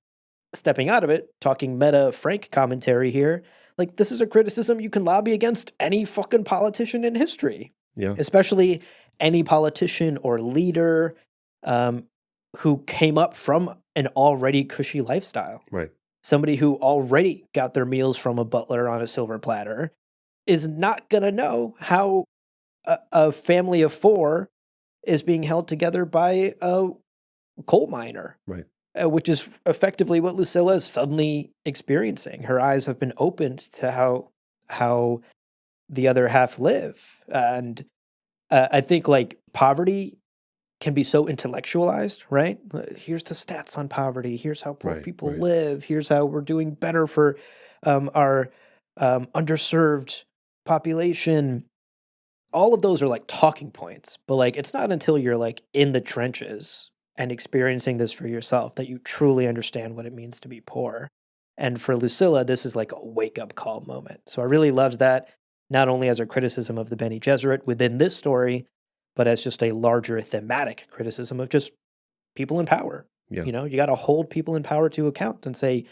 [SPEAKER 1] stepping out of it, talking meta Frank commentary here, like this is a criticism you can lobby against any fucking politician in history.
[SPEAKER 2] Yeah.
[SPEAKER 1] Especially any politician or leader who came up from an already cushy lifestyle.
[SPEAKER 2] Right.
[SPEAKER 1] Somebody who already got their meals from a butler on a silver platter is not going to know how a family of 4 is being held together by a coal miner.
[SPEAKER 2] Right.
[SPEAKER 1] Which is effectively what Lucilla is suddenly experiencing. Her eyes have been opened to how the other half live. And I think like poverty can be so intellectualized, right? Here's the stats on poverty. Here's how poor people live. Here's how we're doing better for our underserved population. All of those are like talking points, but like it's not until you're like in the trenches and experiencing this for yourself that you truly understand what it means to be poor. And for Lucilla, this is like a wake-up call moment. So I really loved that, not only as a criticism of the Bene Gesserit within this story, but as just a larger thematic criticism of just people in power.
[SPEAKER 2] Yeah.
[SPEAKER 1] You know, you got to hold people in power to account and say,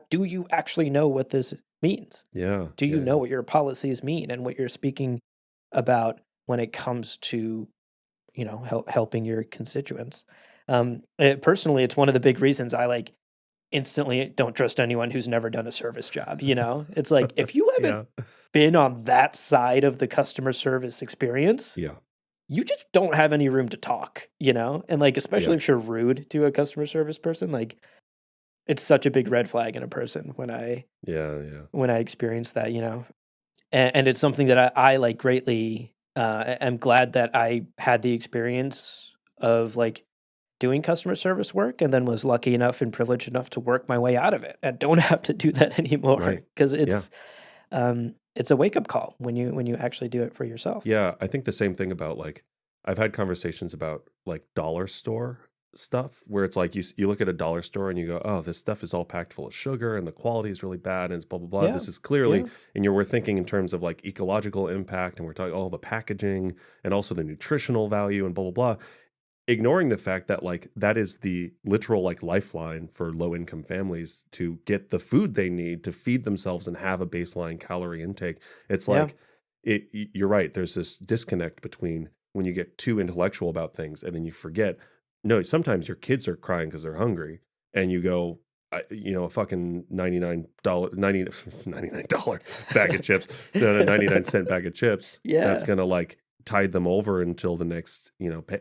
[SPEAKER 1] do you actually know what this means?
[SPEAKER 2] Yeah.
[SPEAKER 1] Do you know what your policies mean and what you're speaking about when it comes to, you know, helping your constituents? Personally, it's one of the big reasons I like instantly don't trust anyone who's never done a service job. You know, it's like if you haven't been on that side of the customer service experience, you just don't have any room to talk, you know? And like, especially if you're rude to a customer service person, like it's such a big red flag in a person when I experience that, you know? And it's something that I like greatly, am glad that I had the experience of like doing customer service work and then was lucky enough and privileged enough to work my way out of it and don't have to do that anymore. Because it's a wake-up call when you actually do it for yourself.
[SPEAKER 2] Yeah, I think the same thing about like I've had conversations about like dollar store stuff where it's like you look at a dollar store and you go, oh, this stuff is all packed full of sugar and the quality is really bad and it's blah blah blah. This is clearly and we're thinking in terms of like ecological impact and we're talking all the packaging and also the nutritional value and blah blah blah. Ignoring the fact that like that is the literal like lifeline for low income families to get the food they need to feed themselves and have a baseline calorie intake. It's like you're right. There's this disconnect between when you get too intellectual about things and then you forget. No, sometimes your kids are crying because they're hungry, and you go, a fucking $99 bag of chips, a 99-cent bag of chips. That's gonna like tide them over until the next,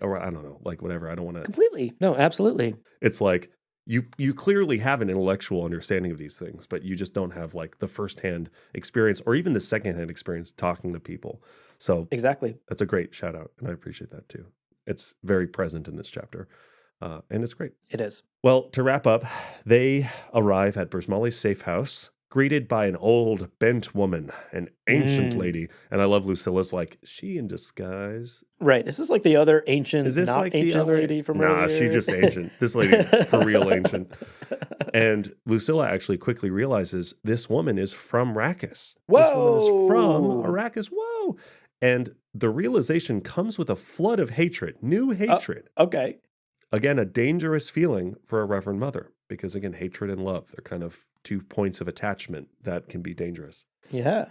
[SPEAKER 2] or I don't know, like whatever. I don't want to
[SPEAKER 1] completely. No, absolutely.
[SPEAKER 2] It's like you clearly have an intellectual understanding of these things, but you just don't have like the firsthand experience or even the secondhand experience talking to people. So
[SPEAKER 1] exactly,
[SPEAKER 2] that's a great shout out, and I appreciate that too. It's very present in this chapter, and it's great.
[SPEAKER 1] It is.
[SPEAKER 2] Well, to wrap up, they arrive at Burzmali's safe house, greeted by an old, bent woman, an ancient lady. And I love Lucilla's like, she in disguise.
[SPEAKER 1] Right. Is this like the other ancient,
[SPEAKER 2] is this
[SPEAKER 1] not
[SPEAKER 2] like
[SPEAKER 1] ancient
[SPEAKER 2] the other
[SPEAKER 1] lady from earlier?
[SPEAKER 2] Nah, she's just ancient. This lady, for real ancient. And Lucilla actually quickly realizes this woman is from Arrakis.
[SPEAKER 1] Whoa!
[SPEAKER 2] This woman is from Arrakis. Whoa! And the realization comes with a flood of hatred, new hatred.
[SPEAKER 1] Okay.
[SPEAKER 2] Again, a dangerous feeling for a Reverend Mother, because again, hatred and love, they're kind of 2 points of attachment that can be dangerous.
[SPEAKER 1] Yeah.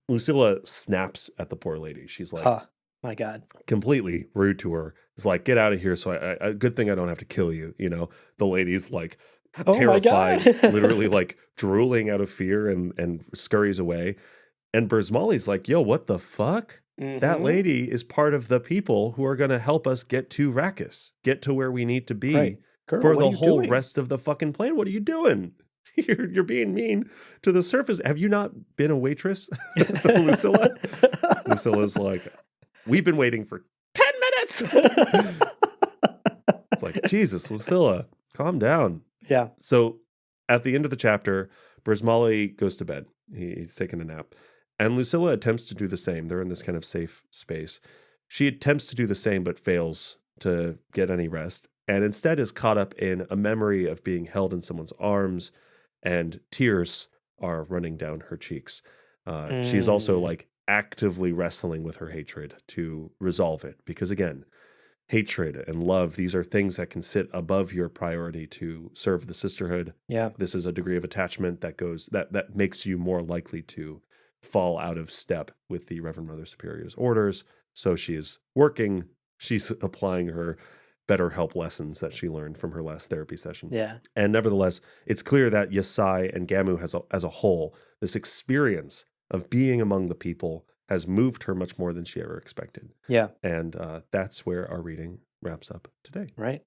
[SPEAKER 2] Lucilla snaps at the poor lady. She's like,
[SPEAKER 1] my God,
[SPEAKER 2] completely rude to her. It's like, get out of here. So I good thing I don't have to kill you. You know, the lady's like terrified, literally like drooling out of fear and scurries away. And Burzmali's like, yo, what the fuck? Mm-hmm. That lady is part of the people who are going to help us get to Arrakis, get to where we need to be. Right. Girl, for the whole rest of the fucking plan. What are you doing? You're being mean to the surface. Have you not been a waitress, Lucilla? Lucilla's like, we've been waiting for 10 minutes. It's like, Jesus, Lucilla, calm down.
[SPEAKER 1] Yeah.
[SPEAKER 2] So at the end of the chapter, Burzmali goes to bed. He's taking a nap. And Lucilla attempts to do the same. They're in this kind of safe space. She attempts to do the same, but fails to get any rest. And instead is caught up in a memory of being held in someone's arms, and tears are running down her cheeks. She's also like actively wrestling with her hatred to resolve it. Because again, hatred and love, these are things that can sit above your priority to serve the sisterhood.
[SPEAKER 1] Yeah.
[SPEAKER 2] This is a degree of attachment that makes you more likely to fall out of step with the Reverend Mother Superior's orders. So she is working, she's applying her BetterHelp lessons that she learned from her last therapy session.
[SPEAKER 1] Yeah.
[SPEAKER 2] And nevertheless, it's clear that Yesai and Gamu as a whole, this experience of being among the people has moved her much more than she ever expected.
[SPEAKER 1] Yeah.
[SPEAKER 2] And that's where our reading wraps up today.
[SPEAKER 1] Right.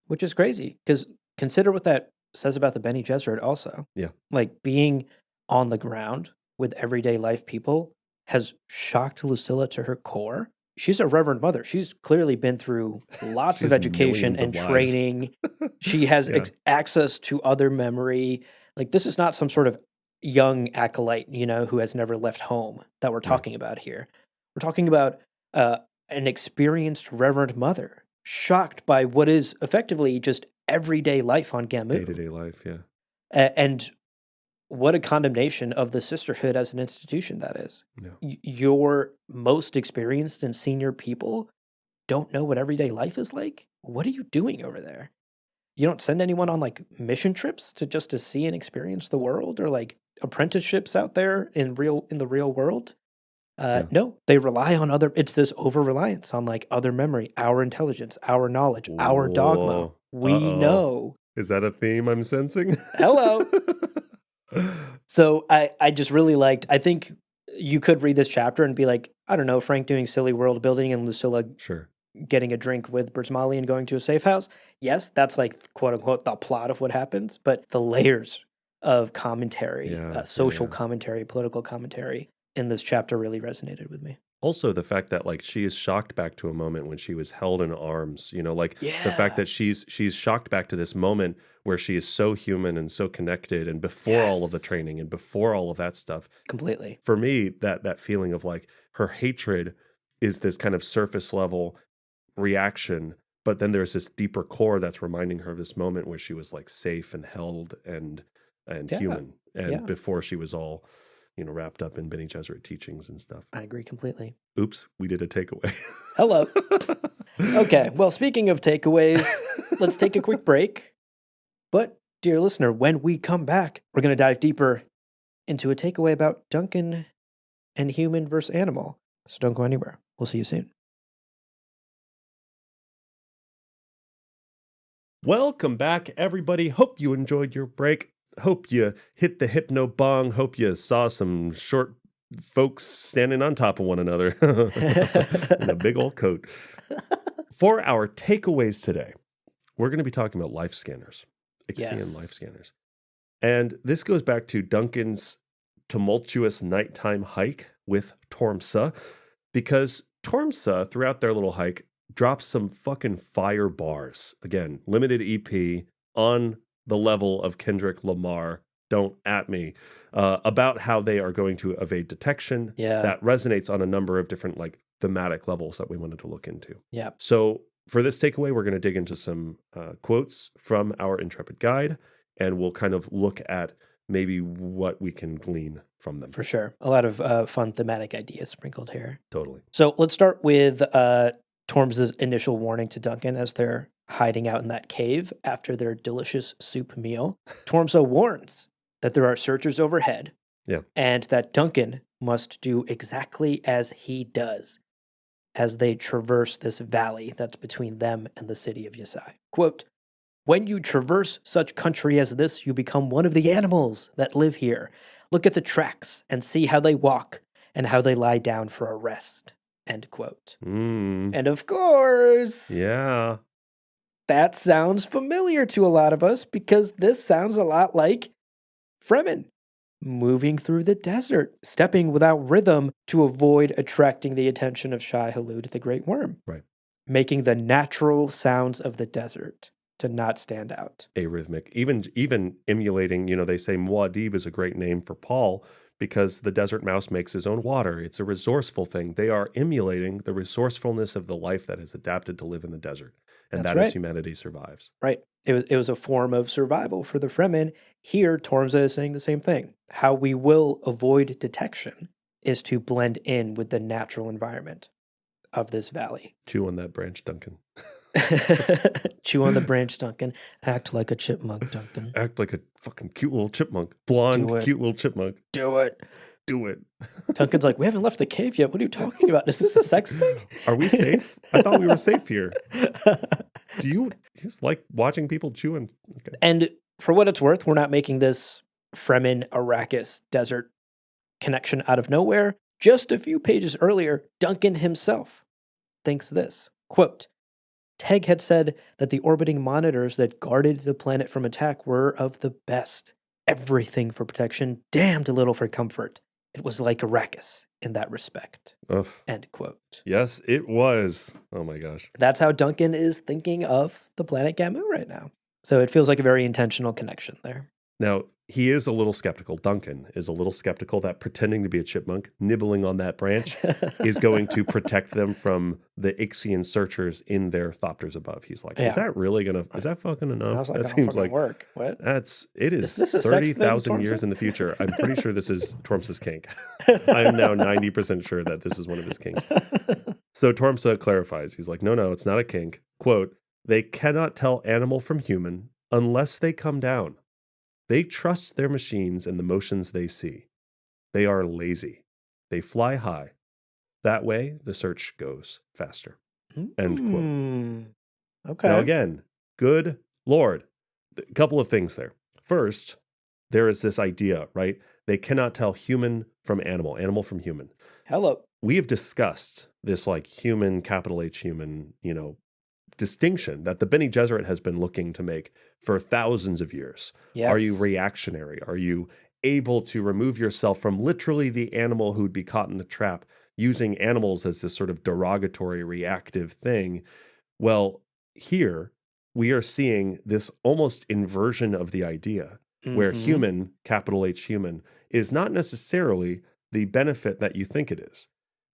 [SPEAKER 1] Which is crazy, because consider what that says about the Bene Gesserit also.
[SPEAKER 2] Yeah.
[SPEAKER 1] Like, being on the ground with everyday life people has shocked Lucilla to her core. She's a Reverend Mother. She's clearly been through lots of education and training. She has access to other memory. Like, this is not some sort of young acolyte, who has never left home that we're talking about here. We're talking about an experienced Reverend Mother, shocked by what is effectively just everyday life on Gamu.
[SPEAKER 2] Day-to-day life, yeah.
[SPEAKER 1] And what a condemnation of the sisterhood as an institution that is.
[SPEAKER 2] Yeah.
[SPEAKER 1] Your most experienced and senior people don't know what everyday life is like? What are you doing over there? You don't send anyone on like mission trips to see and experience the world, or like apprenticeships out there in the real world? No, they rely on it's this over-reliance on like other memory, our intelligence, our knowledge, our dogma. We know.
[SPEAKER 2] Is that a theme I'm sensing?
[SPEAKER 1] Hello. So I just really liked, I think you could read this chapter and be like, I don't know, Frank doing silly world building and Lucilla getting a drink with Brismali and going to a safe house. Yes, that's like, quote unquote, the plot of what happens, but the layers of commentary, social commentary, political commentary in this chapter really resonated with me.
[SPEAKER 2] Also, the fact that like she is shocked back to a moment when she was held in arms, the fact that she's shocked back to this moment where she is so human and so connected, and before all of the training and before all of that stuff.
[SPEAKER 1] Completely.
[SPEAKER 2] For me, that feeling of like her hatred is this kind of surface level reaction, but then there's this deeper core that's reminding her of this moment where she was like safe and held and human, and before she was all wrapped up in Bene Gesserit teachings and stuff.
[SPEAKER 1] I agree completely.
[SPEAKER 2] Oops, we did a takeaway.
[SPEAKER 1] Hello. Okay, well, speaking of takeaways, let's take a quick break. But, dear listener, when we come back, we're going to dive deeper into a takeaway about Duncan and human versus animal. So don't go anywhere. We'll see you soon.
[SPEAKER 2] Welcome back, everybody. Hope you enjoyed your break. Hope you hit the hypno bong. Hope you saw some short folks standing on top of one another in a big old coat. For our takeaways today, we're going to be talking about life scanners, Ixian life scanners. And this goes back to Duncan's tumultuous nighttime hike with Tormsa, because Tormsa, throughout their little hike, drops some fucking fire bars. Again, limited EP on the level of Kendrick Lamar, don't at me, about how they are going to evade detection. That resonates on a number of different like thematic levels that we wanted to look into. So for this takeaway, we're going to dig into some quotes from our Intrepid guide, and we'll kind of look at maybe what we can glean from them.
[SPEAKER 1] For sure. A lot of fun thematic ideas sprinkled here.
[SPEAKER 2] Totally.
[SPEAKER 1] So let's start with Torm's initial warning to Duncan as they're hiding out in that cave after their delicious soup meal. Tormsa warns that there are searchers overhead, and that Duncan must do exactly as he does as they traverse this valley that's between them and the city of Yesai. Quote, "When you traverse such country as this, you become one of the animals that live here. Look at the tracks and see how they walk and how they lie down for a rest." End quote. And of course, that sounds familiar to a lot of us, because this sounds a lot like Fremen moving through the desert, stepping without rhythm to avoid attracting the attention of Shai-Hulud, the great worm.
[SPEAKER 2] Right.
[SPEAKER 1] Making the natural sounds of the desert to not stand out.
[SPEAKER 2] Arrhythmic. Even emulating, they say Muad'Dib is a great name for Paul because the desert mouse makes his own water. It's a resourceful thing. They are emulating the resourcefulness of the life that has adapted to live in the desert. And that is humanity survives.
[SPEAKER 1] Right. It was a form of survival for the Fremen. Here, Tormsa is saying the same thing. How we will avoid detection is to blend in with the natural environment of this valley.
[SPEAKER 2] Chew on that branch, Duncan.
[SPEAKER 1] Chew on the branch, Duncan. Act like a chipmunk, Duncan.
[SPEAKER 2] Act like a fucking cute little chipmunk. Blonde, cute little chipmunk.
[SPEAKER 1] Do it.
[SPEAKER 2] Do it.
[SPEAKER 1] Duncan's like, we haven't left the cave yet. What are you talking about? Is this a sex thing?
[SPEAKER 2] Are we safe? I thought we were safe here. Do you just like watching people chewing? Okay.
[SPEAKER 1] And for what it's worth, we're not making this Fremen Arrakis desert connection out of nowhere. Just a few pages earlier, Duncan himself thinks this, quote, Teg had said that the orbiting monitors that guarded the planet from attack were of the best. Everything for protection, damned little for comfort. It was like Arrakis in that respect.
[SPEAKER 2] Ugh.
[SPEAKER 1] End quote.
[SPEAKER 2] Yes, it was. Oh my gosh.
[SPEAKER 1] That's how Duncan is thinking of the planet Gamu right now. So it feels like a very intentional connection there.
[SPEAKER 2] Now, he is a little skeptical. Duncan is a little skeptical that pretending to be a chipmunk, nibbling on that branch, is going to protect them from the Ixian searchers in their thopters above. He's like, is that really going to, is that fucking enough?
[SPEAKER 1] That
[SPEAKER 2] seems like
[SPEAKER 1] work. What?
[SPEAKER 2] It is
[SPEAKER 1] this
[SPEAKER 2] 30,000 years in the future. I'm pretty sure this is Tormsa's kink. I am now 90% sure that this is one of his kinks. So Tormsa clarifies. He's like, no, it's not a kink. Quote, they cannot tell animal from human unless they come down. They trust their machines and the motions they see. They are lazy. They fly high. That way, the search goes faster. End quote.
[SPEAKER 1] Okay.
[SPEAKER 2] Now again, good Lord. A couple of things there. First, there is this idea, right? They cannot tell human from animal, animal from human.
[SPEAKER 1] Hello.
[SPEAKER 2] We have discussed this like human, capital H human, distinction that the Bene Gesserit has been looking to make for thousands of years.
[SPEAKER 1] Yes.
[SPEAKER 2] Are you reactionary? Are you able to remove yourself from literally the animal who'd be caught in the trap, using animals as this sort of derogatory, reactive thing? Well, here we are seeing this almost inversion of the idea where human, capital H human, is not necessarily the benefit that you think it is.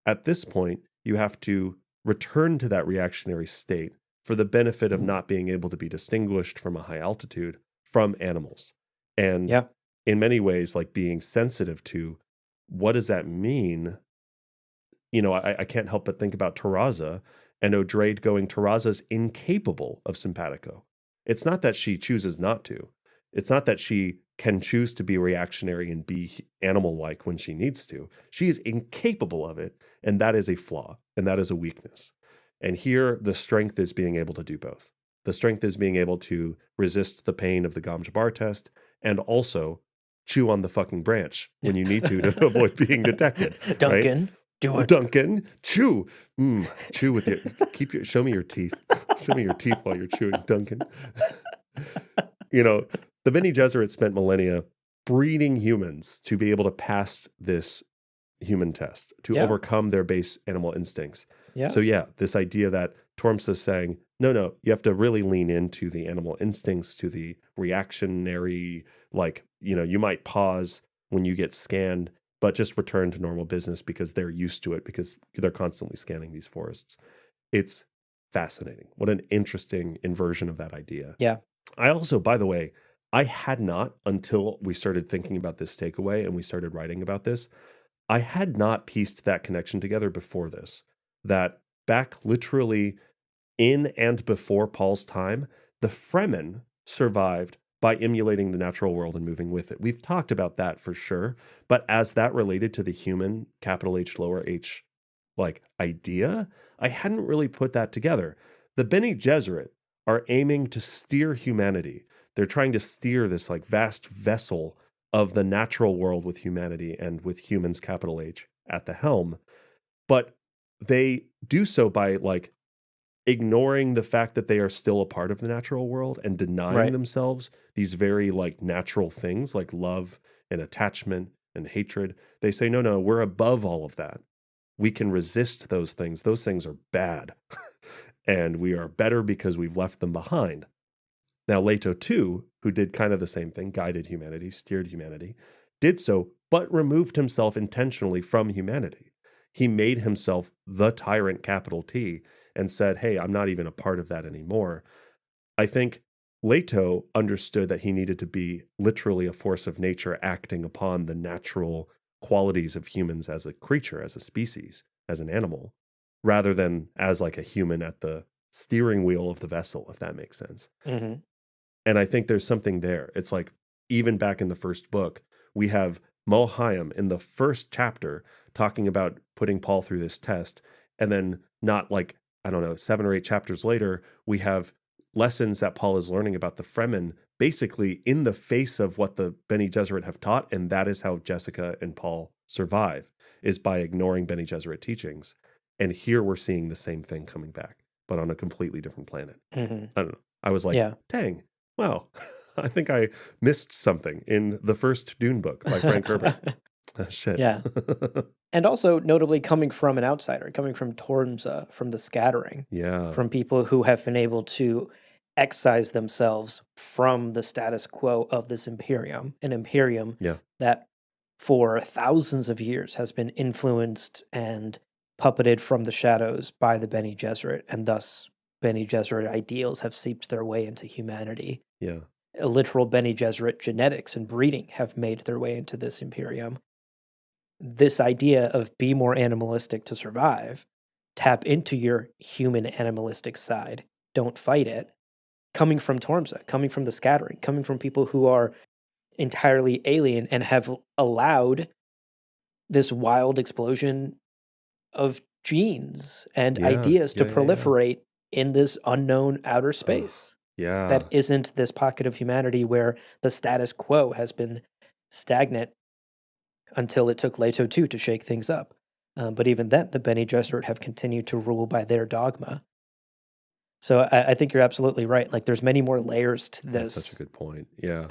[SPEAKER 2] At this point, you have to return to that reactionary state for the benefit of not being able to be distinguished from a high altitude from animals. And in many ways, like being sensitive to what does that mean? I can't help but think about Terraza and Odrade going, Terraza's incapable of simpatico. It's not that she chooses not to. It's not that she can choose to be reactionary and be animal-like when she needs to. She is incapable of it, and that is a flaw, and that is a weakness. And here, the strength is being able to do both. The strength is being able to resist the pain of the Gom Jabbar test and also chew on the fucking branch when you need to avoid being detected.
[SPEAKER 1] Duncan,
[SPEAKER 2] right?
[SPEAKER 1] do it.
[SPEAKER 2] Duncan, chew. Chew with your, show me your teeth. Show me your teeth while you're chewing, Duncan. The Bene Gesserit spent millennia breeding humans to be able to pass this human test, to overcome their base animal instincts.
[SPEAKER 1] Yeah.
[SPEAKER 2] So this idea that Tormsa's saying, no, you have to really lean into the animal instincts, to the reactionary, you might pause when you get scanned, but just return to normal business because they're used to it, because they're constantly scanning these forests. It's fascinating. What an interesting inversion of that idea.
[SPEAKER 1] Yeah.
[SPEAKER 2] I also, by the way, I had not, until we started thinking about this takeaway and we started writing about this, I had not pieced that connection together before this. That back literally in and before Paul's time, the Fremen survived by emulating the natural world and moving with it. We've talked about that for sure, but as that related to the human, capital H, lower h, idea, I hadn't really put that together. The Bene Gesserit are aiming to steer humanity. They're trying to steer this vast vessel of the natural world with humanity and with humans, capital H, at the helm. But they do so by ignoring the fact that they are still a part of the natural world and denying themselves these very natural things like love and attachment and hatred. They say, no, we're above all of that. We can resist those things. Those things are bad. And we are better because we've left them behind. Now, Leto too, who did kind of the same thing, guided humanity, steered humanity, did so, but removed himself intentionally from humanity. He made himself the tyrant, capital T, and said, hey, I'm not even a part of that anymore. I think Leto understood that he needed to be literally a force of nature acting upon the natural qualities of humans as a creature, as a species, as an animal, rather than as a human at the steering wheel of the vessel, if that makes sense.
[SPEAKER 1] Mm-hmm.
[SPEAKER 2] And I think there's something there. It's like, even back in the first book, we have Mohiam in the first chapter talking about putting Paul through this test. And then not like, I don't know, 7 or 8 chapters later, we have lessons that Paul is learning about the Fremen, basically in the face of what the Bene Gesserit have taught. And that is how Jessica and Paul survive, is by ignoring Bene Gesserit teachings. And here we're seeing the same thing coming back, but on a completely different planet.
[SPEAKER 1] Mm-hmm.
[SPEAKER 2] I don't know. I was like, dang, wow, I think I missed something in the first Dune book by Frank Herbert. Shit.
[SPEAKER 1] Yeah. And also, notably, coming from an outsider, coming from Tormsa, from the Scattering,
[SPEAKER 2] Yeah.
[SPEAKER 1] from people who have been able to excise themselves from the status quo of this Imperium, an Imperium that for thousands of years has been influenced and puppeted from the shadows by the Bene Gesserit, and thus Bene Gesserit ideals have seeped their way into humanity.
[SPEAKER 2] Yeah.
[SPEAKER 1] Literal Bene Gesserit genetics and breeding have made their way into this Imperium. This idea of be more animalistic to survive, tap into your human animalistic side, don't fight it, coming from Tormsa, coming from the Scattering, coming from people who are entirely alien and have allowed this wild explosion of genes and ideas to proliferate in this unknown outer space. That isn't this pocket of humanity where the status quo has been stagnant until it took Leto 2 to shake things up. But even then, the Bene Gesserit have continued to rule by their dogma. So I think you're absolutely right. Like, there's many more layers to this.
[SPEAKER 2] That's such a good point. Yeah.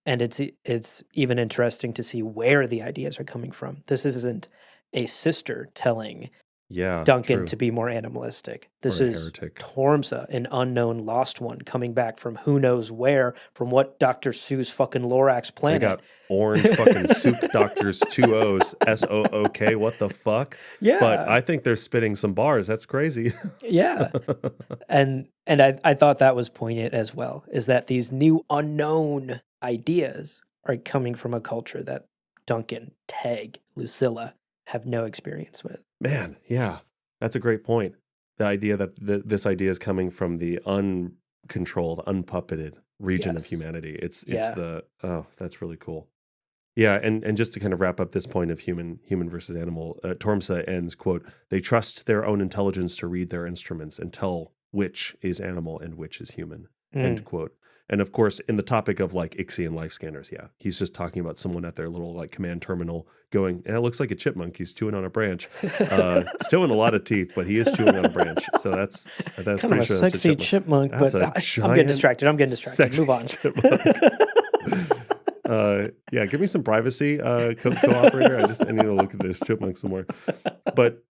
[SPEAKER 1] And it's even interesting to see where the ideas are coming from. This isn't a sister telling Duncan to be more animalistic. This is
[SPEAKER 2] heretic.
[SPEAKER 1] Tormsa, an unknown lost one, coming back from who knows where, from what Dr. Seuss fucking Lorax planet.
[SPEAKER 2] They got orange fucking Sook Doctors 2 O's, SOOK, what the fuck?
[SPEAKER 1] Yeah.
[SPEAKER 2] But I think they're spitting some bars. That's crazy.
[SPEAKER 1] Yeah. And I thought that was poignant as well, is that these new unknown ideas are coming from a culture that Duncan, Teg, Lucilla have no experience with.
[SPEAKER 2] Man, yeah, that's a great point. The idea that this idea is coming from the uncontrolled, unpuppeted region of humanity. It's that's really cool. Yeah, and just to kind of wrap up this point of human versus animal, Tormsa ends, quote, "They trust their own intelligence to read their instruments and tell which is animal and which is human," end quote. And of course, in the topic of like Ixian life scanners, he's just talking about someone at their little like command terminal going, and it looks like a chipmunk. He's chewing on a branch, showing a lot of teeth, but he is chewing on a branch. So that's
[SPEAKER 1] kind of
[SPEAKER 2] pretty
[SPEAKER 1] a
[SPEAKER 2] sure
[SPEAKER 1] sexy
[SPEAKER 2] that's a
[SPEAKER 1] chipmunk. But I'm getting distracted. Move on.
[SPEAKER 2] Give me some privacy, co-operator. I need to look at this chipmunk some more. But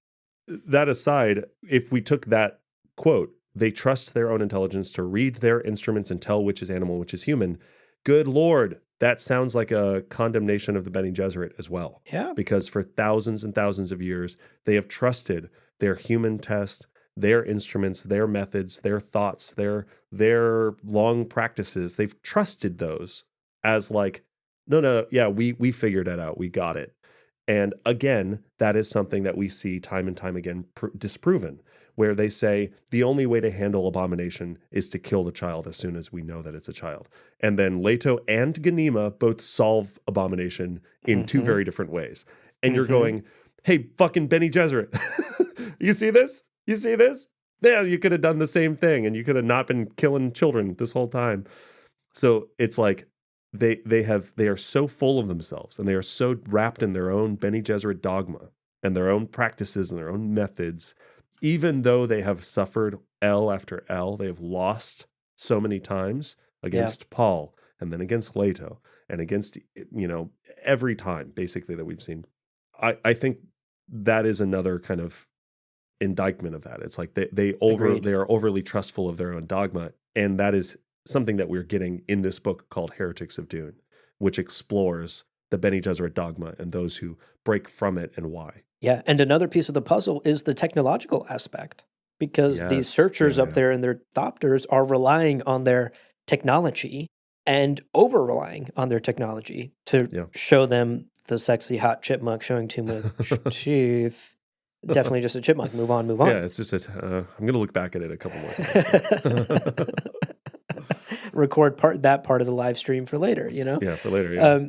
[SPEAKER 2] that aside, if we took that quote, they trust their own intelligence to read their instruments and tell which is animal, which is human. Good Lord, that sounds like a condemnation of the Bene Gesserit as well.
[SPEAKER 1] Yeah.
[SPEAKER 2] Because for thousands and thousands of years, they have trusted their human test, their instruments, their methods, their thoughts, their long practices. They've trusted those as like, no, we figured that out. We got it. And again, that is something that we see time and time again disproven, where they say the only way to handle abomination is to kill the child as soon as we know that it's a child. And then Leto and Ganima both solve abomination in two very different ways. And you're going, hey, fucking Bene Gesserit, you see this? You see this? Yeah, you could have done the same thing and you could have not been killing children this whole time. So it's like, they are so full of themselves and they are so wrapped in their own Bene Gesserit dogma and their own practices and their own methods, even though they have suffered L after L, they have lost so many times against Paul and then against Leto and against, every time basically that we've seen. I think that is another kind of indictment of that. It's like they are overly trustful of their own dogma, and that is something that we're getting in this book called Heretics of Dune, which explores the Bene Gesserit dogma and those who break from it and why.
[SPEAKER 1] Yeah, and another piece of the puzzle is the technological aspect, because these searchers up there in their thopters are relying on their technology and over-relying on their technology to show them the sexy hot chipmunk showing too much teeth. Definitely just a chipmunk. Move on, move
[SPEAKER 2] Yeah,
[SPEAKER 1] on.
[SPEAKER 2] it's just I'm going to look back at it a couple more times.
[SPEAKER 1] Record that part of the live stream for later, you know?
[SPEAKER 2] Yeah, for later, yeah.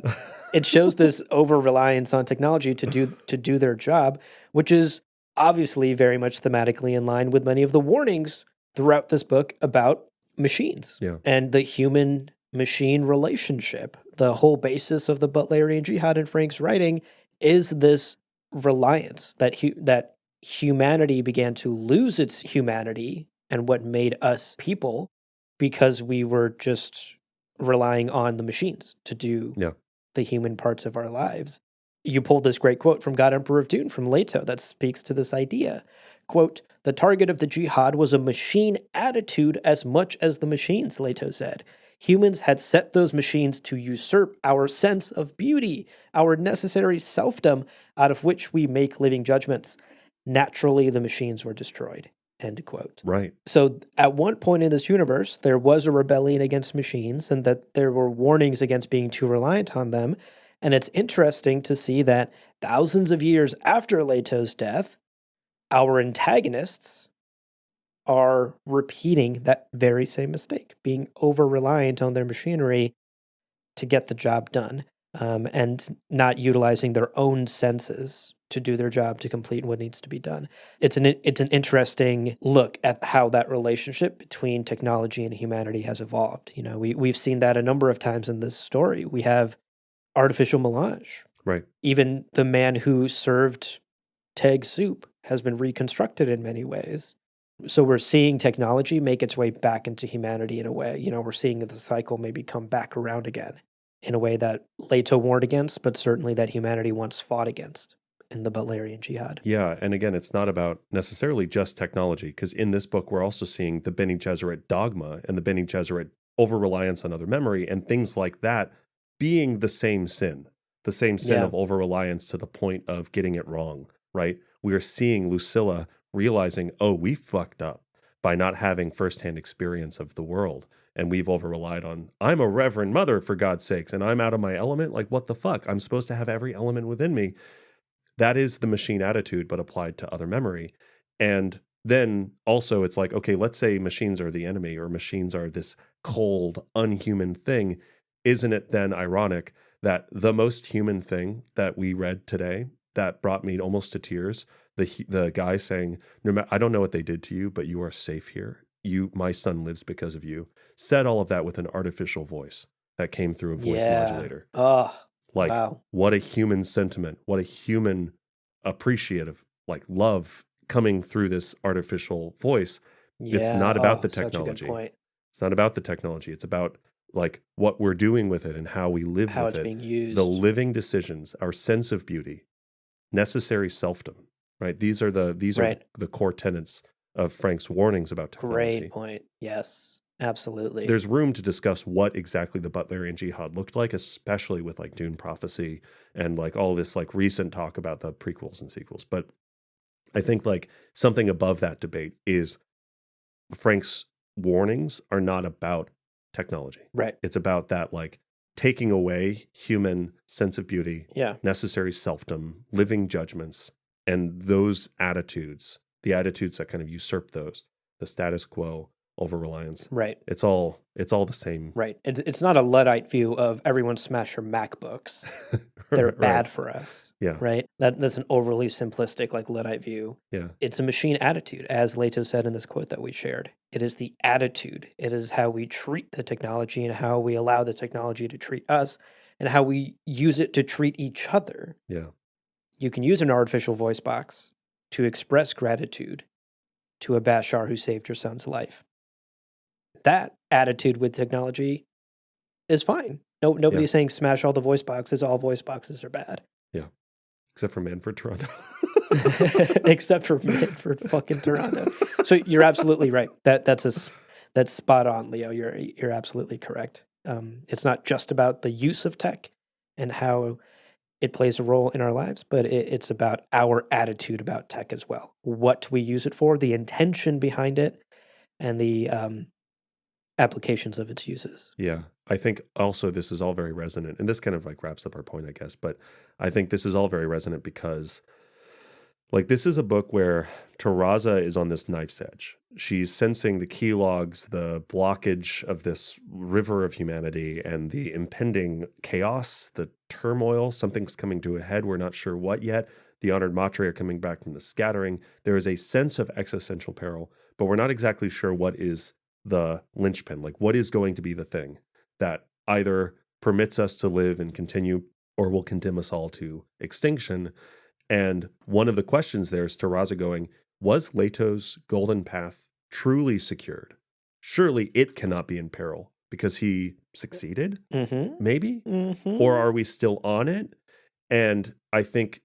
[SPEAKER 1] It shows this over-reliance on technology to do their job, which is obviously very much thematically in line with many of the warnings throughout this book about machines
[SPEAKER 2] Yeah.
[SPEAKER 1] and the human-machine relationship. The whole basis of the Butlerian Jihad in Frank's writing is this reliance that humanity began to lose its humanity and what made us people because we were just relying on the machines to do
[SPEAKER 2] Yeah.
[SPEAKER 1] the human parts of our lives. You pulled this great quote from God Emperor of Dune from Leto that speaks to this idea. Quote, "The target of the jihad was a machine attitude as much as the machines," Leto said. "Humans had set those machines to usurp our sense of beauty, our necessary selfdom out of which we make living judgments. Naturally, the machines were destroyed." End quote.
[SPEAKER 2] Right.
[SPEAKER 1] So at one point in this universe, there was a rebellion against machines and that there were warnings against being too reliant on them. And it's interesting to see that thousands of years after Leto's death, our antagonists are repeating that very same mistake, being over-reliant on their machinery to get the job done, and not utilizing their own senses to do their job to complete what needs to be done. It's an interesting look at how that relationship between technology and humanity has evolved. You know, we've seen that a number of times in this story. We have artificial melange.
[SPEAKER 2] Right.
[SPEAKER 1] Even the man who served Teg soup has been reconstructed in many ways. So we're seeing technology make its way back into humanity in a way. You know, we're seeing the cycle maybe come back around again in a way that Leto warned against, but certainly that humanity once fought against in the Butlerian Jihad.
[SPEAKER 2] Yeah, and again, it's not about necessarily just technology, because in this book, we're also seeing the Bene Gesserit dogma and the Bene Gesserit over-reliance on other memory and things like that being the same sin
[SPEAKER 1] Yeah.
[SPEAKER 2] of over-reliance to the point of getting it wrong, right? We are seeing Lucilla realizing, oh, we fucked up by not having firsthand experience of the world. And we've over-relied on, I'm a reverend mother, for God's sakes, and I'm out of my element. Like, what the fuck? I'm supposed to have every element within me. That is the machine attitude, but applied to other memory. And then also it's like, okay, let's say machines are the enemy or machines are this cold, unhuman thing. Isn't it then ironic that the most human thing that we read today that brought me almost to tears, the guy saying, "No matter, I don't know what they did to you, but you are safe here. My son lives because of you," said all of that with an artificial voice that came through a voice modulator.
[SPEAKER 1] Oh,
[SPEAKER 2] Like,
[SPEAKER 1] wow.
[SPEAKER 2] what a human sentiment, what a human appreciative, like, love coming through this artificial voice. It's
[SPEAKER 1] Yeah.
[SPEAKER 2] not about the
[SPEAKER 1] Such a good
[SPEAKER 2] technology.
[SPEAKER 1] point.
[SPEAKER 2] It's not about the technology. It's about like what we're doing with it and how we live
[SPEAKER 1] How
[SPEAKER 2] with
[SPEAKER 1] it's
[SPEAKER 2] it.
[SPEAKER 1] being used.
[SPEAKER 2] The living decisions, our sense of beauty, necessary selfdom, right? These are
[SPEAKER 1] Right.
[SPEAKER 2] the core tenets of Frank's warnings about technology.
[SPEAKER 1] Great point. Yes, absolutely.
[SPEAKER 2] There's room to discuss what exactly the Butlerian Jihad looked like, especially with like Dune prophecy and like all this like recent talk about the prequels and sequels. But I think like something above that debate is Frank's warnings are not about technology.
[SPEAKER 1] Right.
[SPEAKER 2] It's about that like taking away human sense of beauty,
[SPEAKER 1] Yeah.
[SPEAKER 2] necessary selfdom, living judgments, and those attitudes, the attitudes that kind of usurp those, the status quo, over reliance.
[SPEAKER 1] Right.
[SPEAKER 2] It's all the same.
[SPEAKER 1] Right. It's not a Luddite view of everyone smash your MacBooks. They're bad for us.
[SPEAKER 2] Yeah.
[SPEAKER 1] Right. That's an overly simplistic, like Luddite view.
[SPEAKER 2] Yeah.
[SPEAKER 1] It's a machine attitude, as Leto said in this quote that we shared. It is the attitude. It is how we treat the technology and how we allow the technology to treat us and how we use it to treat each other.
[SPEAKER 2] Yeah.
[SPEAKER 1] You can use an artificial voice box to express gratitude to a Bashar who saved your son's life. That attitude with technology is fine. Nobody's saying smash all the voice boxes. All voice boxes are bad.
[SPEAKER 2] Yeah. Except for Manfred Toronto.
[SPEAKER 1] Except for Manfred fucking Toronto. So you're absolutely right. That's spot on, Leo. You're absolutely correct. It's not just about the use of tech and how it plays a role in our lives, but it's about our attitude about tech as well. What we use it for, the intention behind it, and the applications of its uses.
[SPEAKER 2] Yeah. I think also this is all very resonant, and this kind of like wraps up our point, I guess, but I think this is all very resonant because Like, this is a book where Taraza is on this knife's edge. She's sensing the key logs, the blockage of this river of humanity, and the impending chaos, the turmoil. Something's coming to a head. We're not sure what yet. The honored Matre are coming back from the scattering. There is a sense of existential peril, but we're not exactly sure what is the linchpin. Like, what is going to be the thing that either permits us to live and continue or will condemn us all to extinction? And one of the questions there is Taraza going, was Leto's golden path truly secured? Surely it cannot be in peril because he succeeded, maybe? Or are we still on it? And I think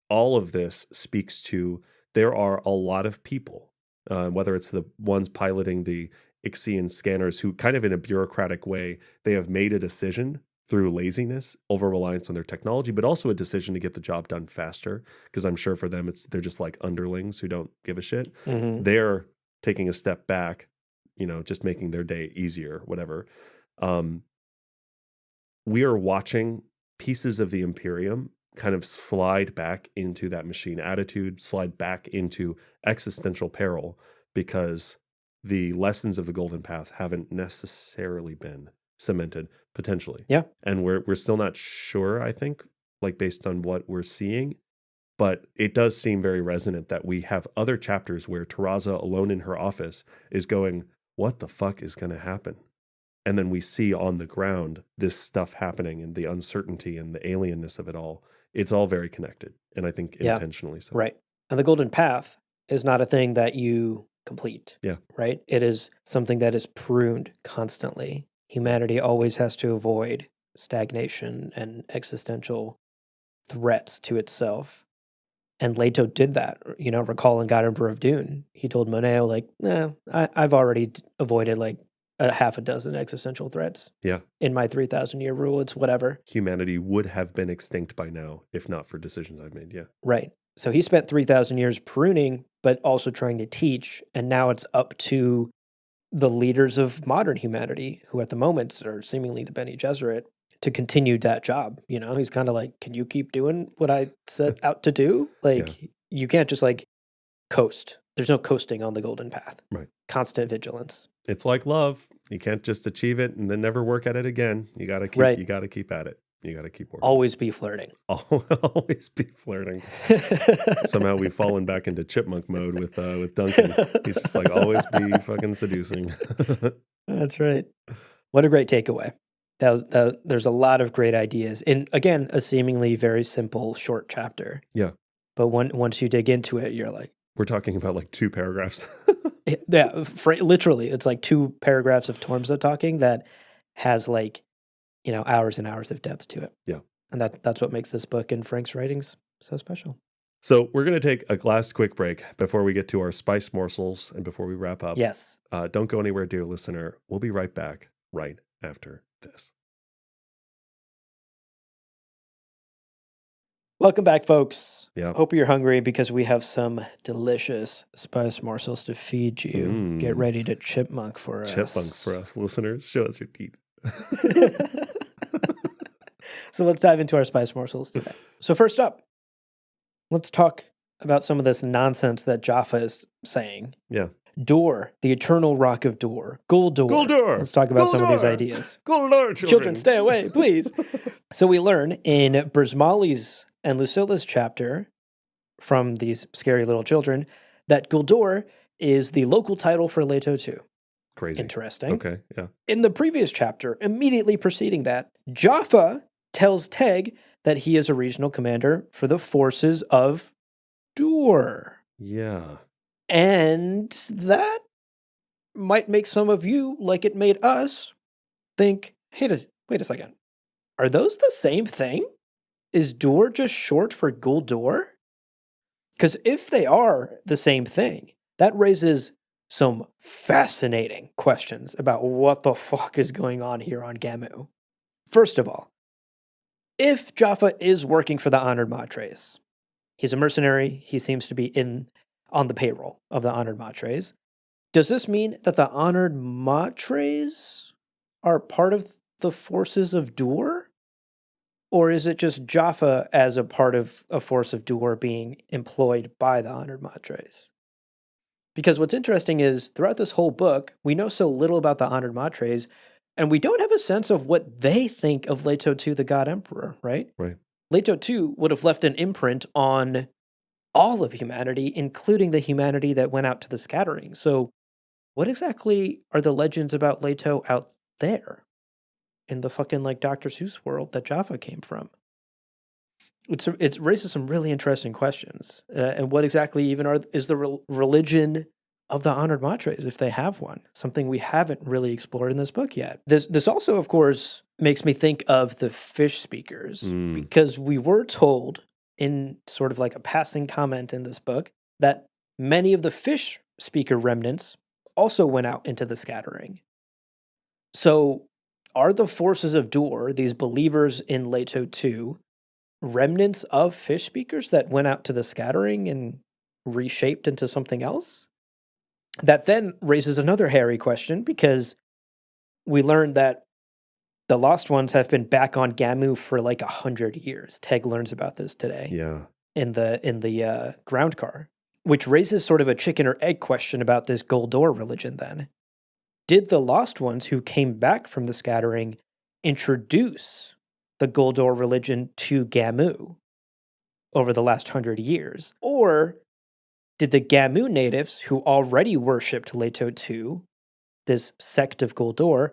[SPEAKER 2] all of this speaks to there are a lot of people, whether it's the ones piloting the Ixian scanners who kind of in a bureaucratic way, they have made a decision through laziness, over reliance on their technology, but also a decision to get the job done faster. Because I'm sure for them, they're just like underlings who don't give a shit. They're taking a step back, just making their day easier, whatever. We are watching pieces of the Imperium kind of slide back into that machine attitude, slide back into existential peril because the lessons of the Golden Path haven't necessarily been cemented potentially.
[SPEAKER 1] Yeah.
[SPEAKER 2] And we're still not sure, I think, like based on what we're seeing. But it does seem very resonant that we have other chapters where Taraza alone in her office is going, what the fuck is going to happen? And then we see on the ground this stuff happening and the uncertainty and the alienness of it all. It's all very connected. And I think intentionally so.
[SPEAKER 1] Right. And the Golden Path is not a thing that you complete.
[SPEAKER 2] Yeah.
[SPEAKER 1] Right? It is something that is pruned constantly. Humanity always has to avoid stagnation and existential threats to itself. And Leto did that, recall in God Emperor of Dune. He told Moneo, like, I've already avoided like a half a dozen existential threats.
[SPEAKER 2] Yeah.
[SPEAKER 1] In my 3,000-year rule, it's whatever.
[SPEAKER 2] Humanity would have been extinct by now, if not for decisions I've made. Yeah.
[SPEAKER 1] Right. So he spent 3,000 years pruning, but also trying to teach. And now it's up to the leaders of modern humanity, who at the moment are seemingly the Bene Gesserit, to continue that job. He's kind of like, can you keep doing what I set out to do? Like, you can't just like coast. There's no coasting on the Golden Path.
[SPEAKER 2] Right.
[SPEAKER 1] Constant vigilance.
[SPEAKER 2] It's like love. You can't just achieve it and then never work at it again. You got to keep. You got to keep at it. You got to keep working.
[SPEAKER 1] Always be flirting.
[SPEAKER 2] Always be flirting. Somehow we've fallen back into chipmunk mode with Duncan. He's just like always be fucking seducing.
[SPEAKER 1] That's right. What a great takeaway. There's a lot of great ideas in, again, a seemingly very simple short chapter.
[SPEAKER 2] Yeah.
[SPEAKER 1] But once you dig into it, you're like,
[SPEAKER 2] we're talking about like 2 paragraphs.
[SPEAKER 1] Yeah, literally, it's like 2 paragraphs of Tormsa talking that has like, hours and hours of depth to it.
[SPEAKER 2] Yeah.
[SPEAKER 1] And that's what makes this book and Frank's writings so special.
[SPEAKER 2] So we're going to take a last quick break before we get to our spice morsels and before we wrap up.
[SPEAKER 1] Yes.
[SPEAKER 2] Don't go anywhere, dear listener. We'll be right back right after this.
[SPEAKER 1] Welcome back, folks.
[SPEAKER 2] Yeah.
[SPEAKER 1] Hope you're hungry because we have some delicious spice morsels to feed you. Get ready to chipmunk for us.
[SPEAKER 2] Chipmunk for us, listeners. Show us your teeth.
[SPEAKER 1] So let's dive into our spice morsels today. So first up, let's talk about some of this nonsense that Jaffa is saying.
[SPEAKER 2] Yeah.
[SPEAKER 1] Dor, the eternal rock of Dor. Guldur.
[SPEAKER 2] Guldur.
[SPEAKER 1] Let's talk about some of these ideas. Guldur, children, stay away, please. So we learn in Brismali's and Lucilla's chapter from these scary little children that Guldur is the local title for Leto too.
[SPEAKER 2] Crazy.
[SPEAKER 1] Interesting.
[SPEAKER 2] Okay, yeah.
[SPEAKER 1] In the previous chapter, immediately preceding that, Jaffa tells Teg that he is a regional commander for the forces of Dor.
[SPEAKER 2] Yeah.
[SPEAKER 1] And that might make some of you, like it made us, think, hey, wait a second. Are those the same thing? Is Dor just short for Guldur? Because if they are the same thing, that raises some fascinating questions about what the fuck is going on here on Gamu. First of all, if Jaffa is working for the Honored Matres, he's a mercenary, he seems to be on the payroll of the Honored Matres. Does this mean that the Honored Matres are part of the forces of Dor? Or is it just Jaffa as a part of a force of Duer being employed by the Honored Matres? Because what's interesting is throughout this whole book, we know so little about the Honored Matres, and we don't have a sense of what they think of Leto II, the God Emperor, right?
[SPEAKER 2] Right.
[SPEAKER 1] Leto II would have left an imprint on all of humanity, including the humanity that went out to the scattering. So, what exactly are the legends about Leto out there in the fucking like Dr. Seuss world that Jaffa came from? It raises some really interesting questions. And what exactly even is the religion of the Honored Matres, if they have one? Something we haven't really explored in this book yet. This also, of course, makes me think of the fish speakers, because we were told in sort of like a passing comment in this book that many of the fish speaker remnants also went out into the scattering. So are the forces of Dur, these believers in Leto II, remnants of fish speakers that went out to the scattering and reshaped into something else? That then raises another hairy question, because we learned that the Lost Ones have been back on Gamu for like 100 years. Teg learns about this today.
[SPEAKER 2] Yeah.
[SPEAKER 1] In the ground car, which raises sort of a chicken or egg question about this Goldor religion then. Did the Lost Ones who came back from the scattering introduce the Goldor religion to Gamu over the last 100 years? Or did the Gamu natives who already worshipped Leto II, this sect of Goldor,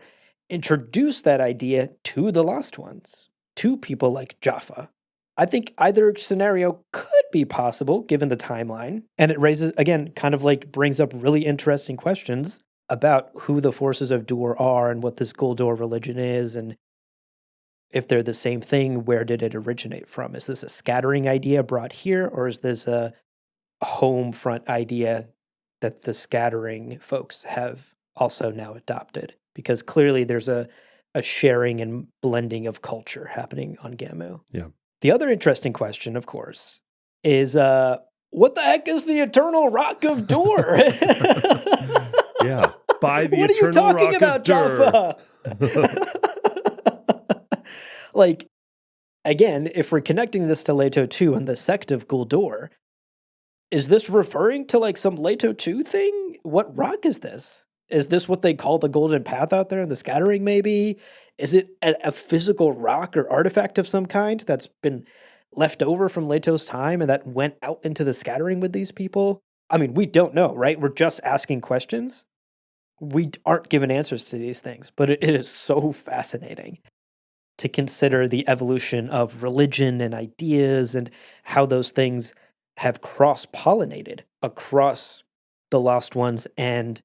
[SPEAKER 1] introduce that idea to the Lost Ones, to people like Jaffa? I think either scenario could be possible given the timeline. And it raises, again, kind of like brings up really interesting questions about who the forces of Dur are and what this Goldor religion is, and if they're the same thing, where did it originate from? Is this a scattering idea brought here, or is this a home front idea that the scattering folks have also now adopted? Because clearly there's a sharing and blending of culture happening on Gamu.
[SPEAKER 2] Yeah.
[SPEAKER 1] The other interesting question, of course, is what the heck is the eternal rock of Dur?
[SPEAKER 2] Yeah. By the
[SPEAKER 1] what
[SPEAKER 2] eternal
[SPEAKER 1] are you talking
[SPEAKER 2] rock
[SPEAKER 1] about,
[SPEAKER 2] of Dur.
[SPEAKER 1] Jaffa? Like, again, if we're connecting this to Leto II and the sect of Guldur, is this referring to like some Leto II thing? What rock is this? Is this what they call the golden path out there in the scattering, maybe? Is it a physical rock or artifact of some kind that's been left over from Leto's time and that went out into the scattering with these people? I mean, we don't know, right? We're just asking questions. We aren't given answers to these things, but it is so fascinating to consider the evolution of religion and ideas and how those things have cross-pollinated across the Lost Ones and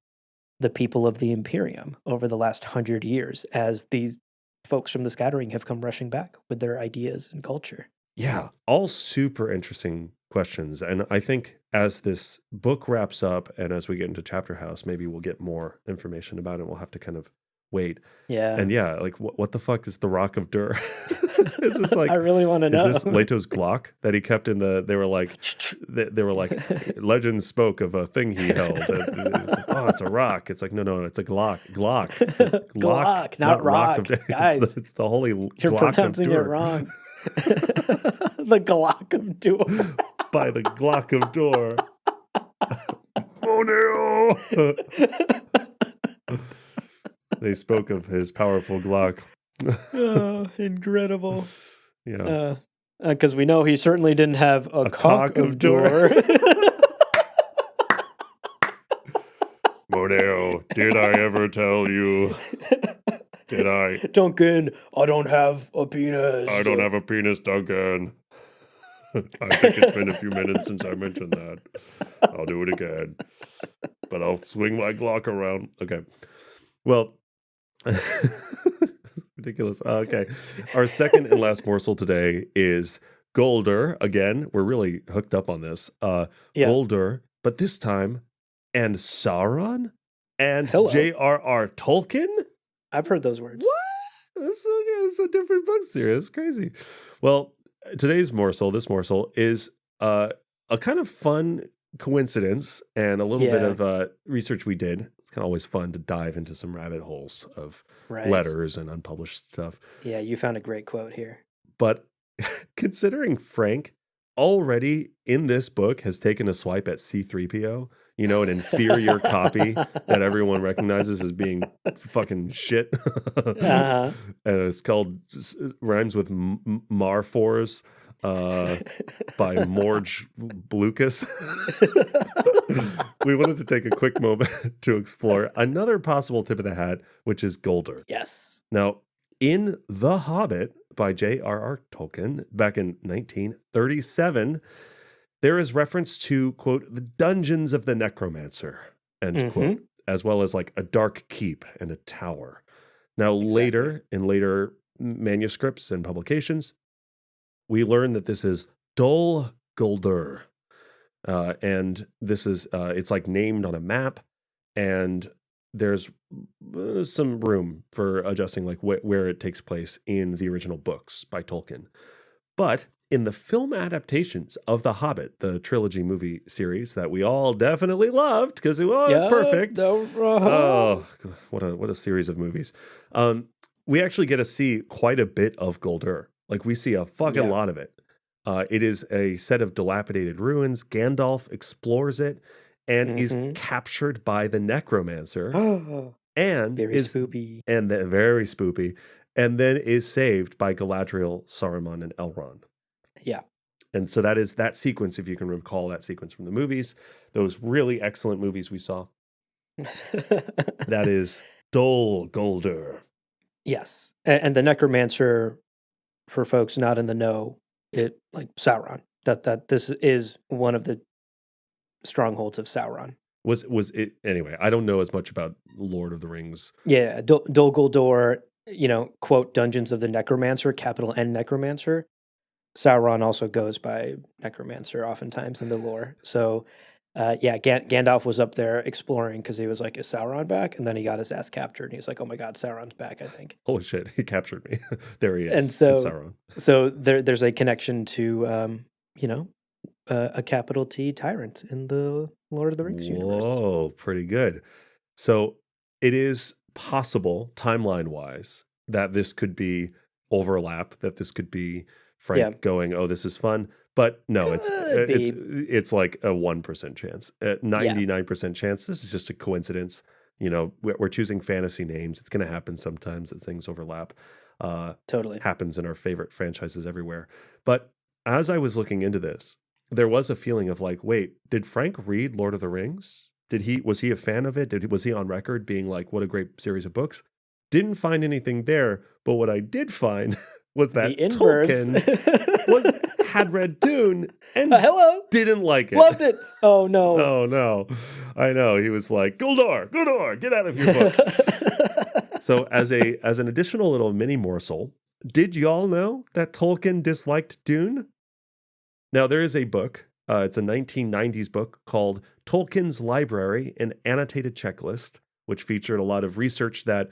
[SPEAKER 1] the people of the Imperium over the last 100 years, as these folks from the scattering have come rushing back with their ideas and culture.
[SPEAKER 2] Yeah, all super interesting questions. And I think as this book wraps up and as we get into Chapter House, maybe we'll get more information about it. We'll have to kind of wait.
[SPEAKER 1] Yeah.
[SPEAKER 2] And yeah, like what the fuck is the Rock of Dur? Is this like
[SPEAKER 1] I really want to know.
[SPEAKER 2] Is this Leto's Glock that he kept in the? They were like, legends spoke of a thing he held. Like, oh, it's a rock. It's like no, it's a Glock.
[SPEAKER 1] Glock, not rock. Guys,
[SPEAKER 2] it's the holy.
[SPEAKER 1] You're
[SPEAKER 2] Glock
[SPEAKER 1] pronouncing
[SPEAKER 2] of
[SPEAKER 1] it
[SPEAKER 2] Dur.
[SPEAKER 1] wrong. The Glock of Dur.
[SPEAKER 2] By the Glock of Dur. Oh no! They spoke of his powerful Glock.
[SPEAKER 1] Oh, incredible.
[SPEAKER 2] Yeah.
[SPEAKER 1] Because we know he certainly didn't have a cock of Dur.
[SPEAKER 2] Moneo, did I ever tell you? Did I?
[SPEAKER 1] Duncan, I don't have a penis.
[SPEAKER 2] I don't have a penis, Duncan. I think it's been a few minutes since I mentioned that. I'll do it again. But I'll swing my Glock around. Okay. Well, ridiculous. Okay. Our second and last morsel today is Golder. Again, we're really hooked up on this. Golder, but this time, and Sauron and J.R.R. Tolkien.
[SPEAKER 1] I've heard those words.
[SPEAKER 2] What? It's a different book series. It's crazy. Well, today's morsel, this morsel, is a kind of fun coincidence and a little bit of research we did. It's kind of always fun to dive into some rabbit holes of letters and unpublished stuff.
[SPEAKER 1] Yeah, you found a great quote here.
[SPEAKER 2] But considering Frank already in this book has taken a swipe at C-3PO, an inferior copy that everyone recognizes as being fucking shit.
[SPEAKER 1] Uh-huh.
[SPEAKER 2] And it's called, rhymes with Marforce by Morge Lucas. We wanted to take a quick moment to explore another possible tip of the hat, which is Golder.
[SPEAKER 1] Yes.
[SPEAKER 2] Now, in The Hobbit by J.R.R. Tolkien back in 1937, there is reference to, quote, the dungeons of the necromancer, end quote, as well as like a dark keep and a tower. Now, later, in later manuscripts and publications, we learn that this is Dol Guldur. And this is, it's like named on a map, and there's some room for adjusting like where it takes place in the original books by Tolkien. But in the film adaptations of The Hobbit, the trilogy movie series that we all definitely loved because it was perfect. Oh, what a series of movies. We actually get to see quite a bit of Goldur. Like we see a fucking lot of it. It is a set of dilapidated ruins. Gandalf explores it and is captured by the necromancer. And
[SPEAKER 1] very spoopy.
[SPEAKER 2] And then very spoopy. And then is saved by Galadriel, Saruman, and Elrond.
[SPEAKER 1] Yeah.
[SPEAKER 2] And so that is that sequence, if you can recall that sequence from the movies, those really excellent movies we saw. That is Dol Guldur.
[SPEAKER 1] Yes. And the necromancer, for folks not in the know, it like Sauron. That this is one of the strongholds of Sauron.
[SPEAKER 2] Was it anyway? I don't know as much about Lord of the Rings.
[SPEAKER 1] Yeah, Dol Guldur, quote, dungeons of the necromancer, capital N necromancer. Sauron also goes by necromancer oftentimes in the lore. So, Gandalf was up there exploring because he was like, is Sauron back? And then he got his ass captured. And he was like, oh my God, Sauron's back, I think.
[SPEAKER 2] Holy shit, he captured me. There he is.
[SPEAKER 1] And so,
[SPEAKER 2] it's Sauron.
[SPEAKER 1] So there's a connection to, a capital T tyrant in the Lord of the Rings universe.
[SPEAKER 2] Whoa, pretty good. So it is possible, timeline-wise, that this could be overlap, that this could be Frank going, oh, this is fun. But no, it's like a 1% chance, 99% chance. This is just a coincidence. We're choosing fantasy names. It's going to happen sometimes that things overlap.
[SPEAKER 1] Totally.
[SPEAKER 2] Happens in our favorite franchises everywhere. But as I was looking into this, there was a feeling of like, wait, did Frank read Lord of the Rings? Was he a fan of it? Was he on record being like, what a great series of books? Didn't find anything there. But what I did find was that Tolkien had read Dune and didn't like it.
[SPEAKER 1] Loved it. Oh, no.
[SPEAKER 2] Oh, no. I know. He was like, Guldur, get out of your book. So as an additional little mini morsel, did y'all know that Tolkien disliked Dune? Now, there is a book. It's a 1990s book called Tolkien's Library, an Annotated Checklist, which featured a lot of research that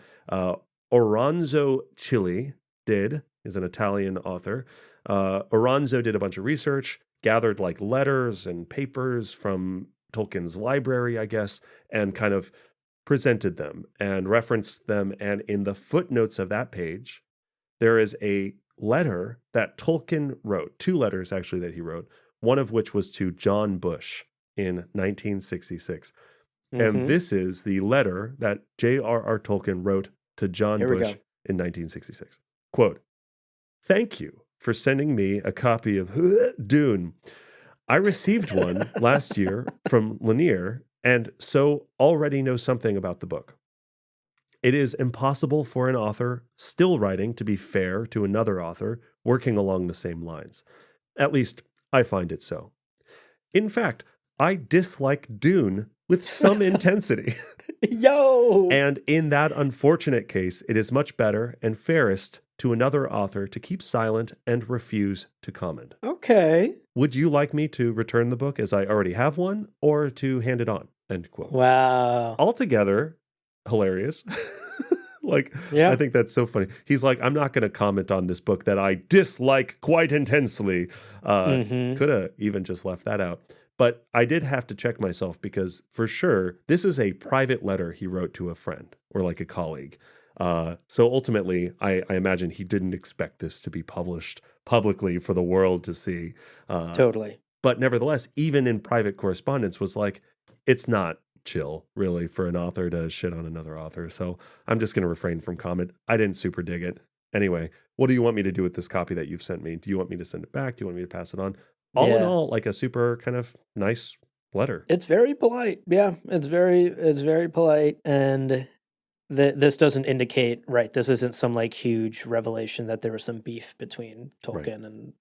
[SPEAKER 2] Oronzo Chili did. Is an Italian author. Oronzo did a bunch of research, gathered like letters and papers from Tolkien's library, I guess, and kind of presented them and referenced them. And in the footnotes of that page, there is a letter that Tolkien wrote, 2 letters actually that he wrote, one of which was to John Bush in 1966. And this is the letter that J.R.R. Tolkien wrote to John Bush in 1966. Quote, "Thank you for sending me a copy of Dune. I received one last year from Lanier, and so already know something about the book. It is impossible for an author still writing to be fair to another author working along the same lines. At least, I find it so. In fact, I dislike Dune with some intensity.
[SPEAKER 1] Yo!
[SPEAKER 2] And in that unfortunate case, it is much better and fairest to another author to keep silent and refuse to comment.
[SPEAKER 1] Okay.
[SPEAKER 2] Would you like me to return the book as I already have one, or to hand it on?" End quote.
[SPEAKER 1] Wow.
[SPEAKER 2] Altogether, hilarious. I think that's so funny. He's like, I'm not going to comment on this book that I dislike quite intensely. Could have even just left that out. But I did have to check myself because for sure, this is a private letter he wrote to a friend or like a colleague. So ultimately, I imagine he didn't expect this to be published publicly for the world to see.
[SPEAKER 1] Totally.
[SPEAKER 2] But nevertheless, even in private correspondence was like, it's not chill, really, for an author to shit on another author. So I'm just going to refrain from comment. I didn't super dig it. Anyway, what do you want me to do with this copy that you've sent me? Do you want me to send it back? Do you want me to pass it on? All in all, like a super kind of nice letter.
[SPEAKER 1] It's very polite. Yeah, it's very polite. And this doesn't indicate, right, this isn't some like huge revelation that there was some beef between Tolkien and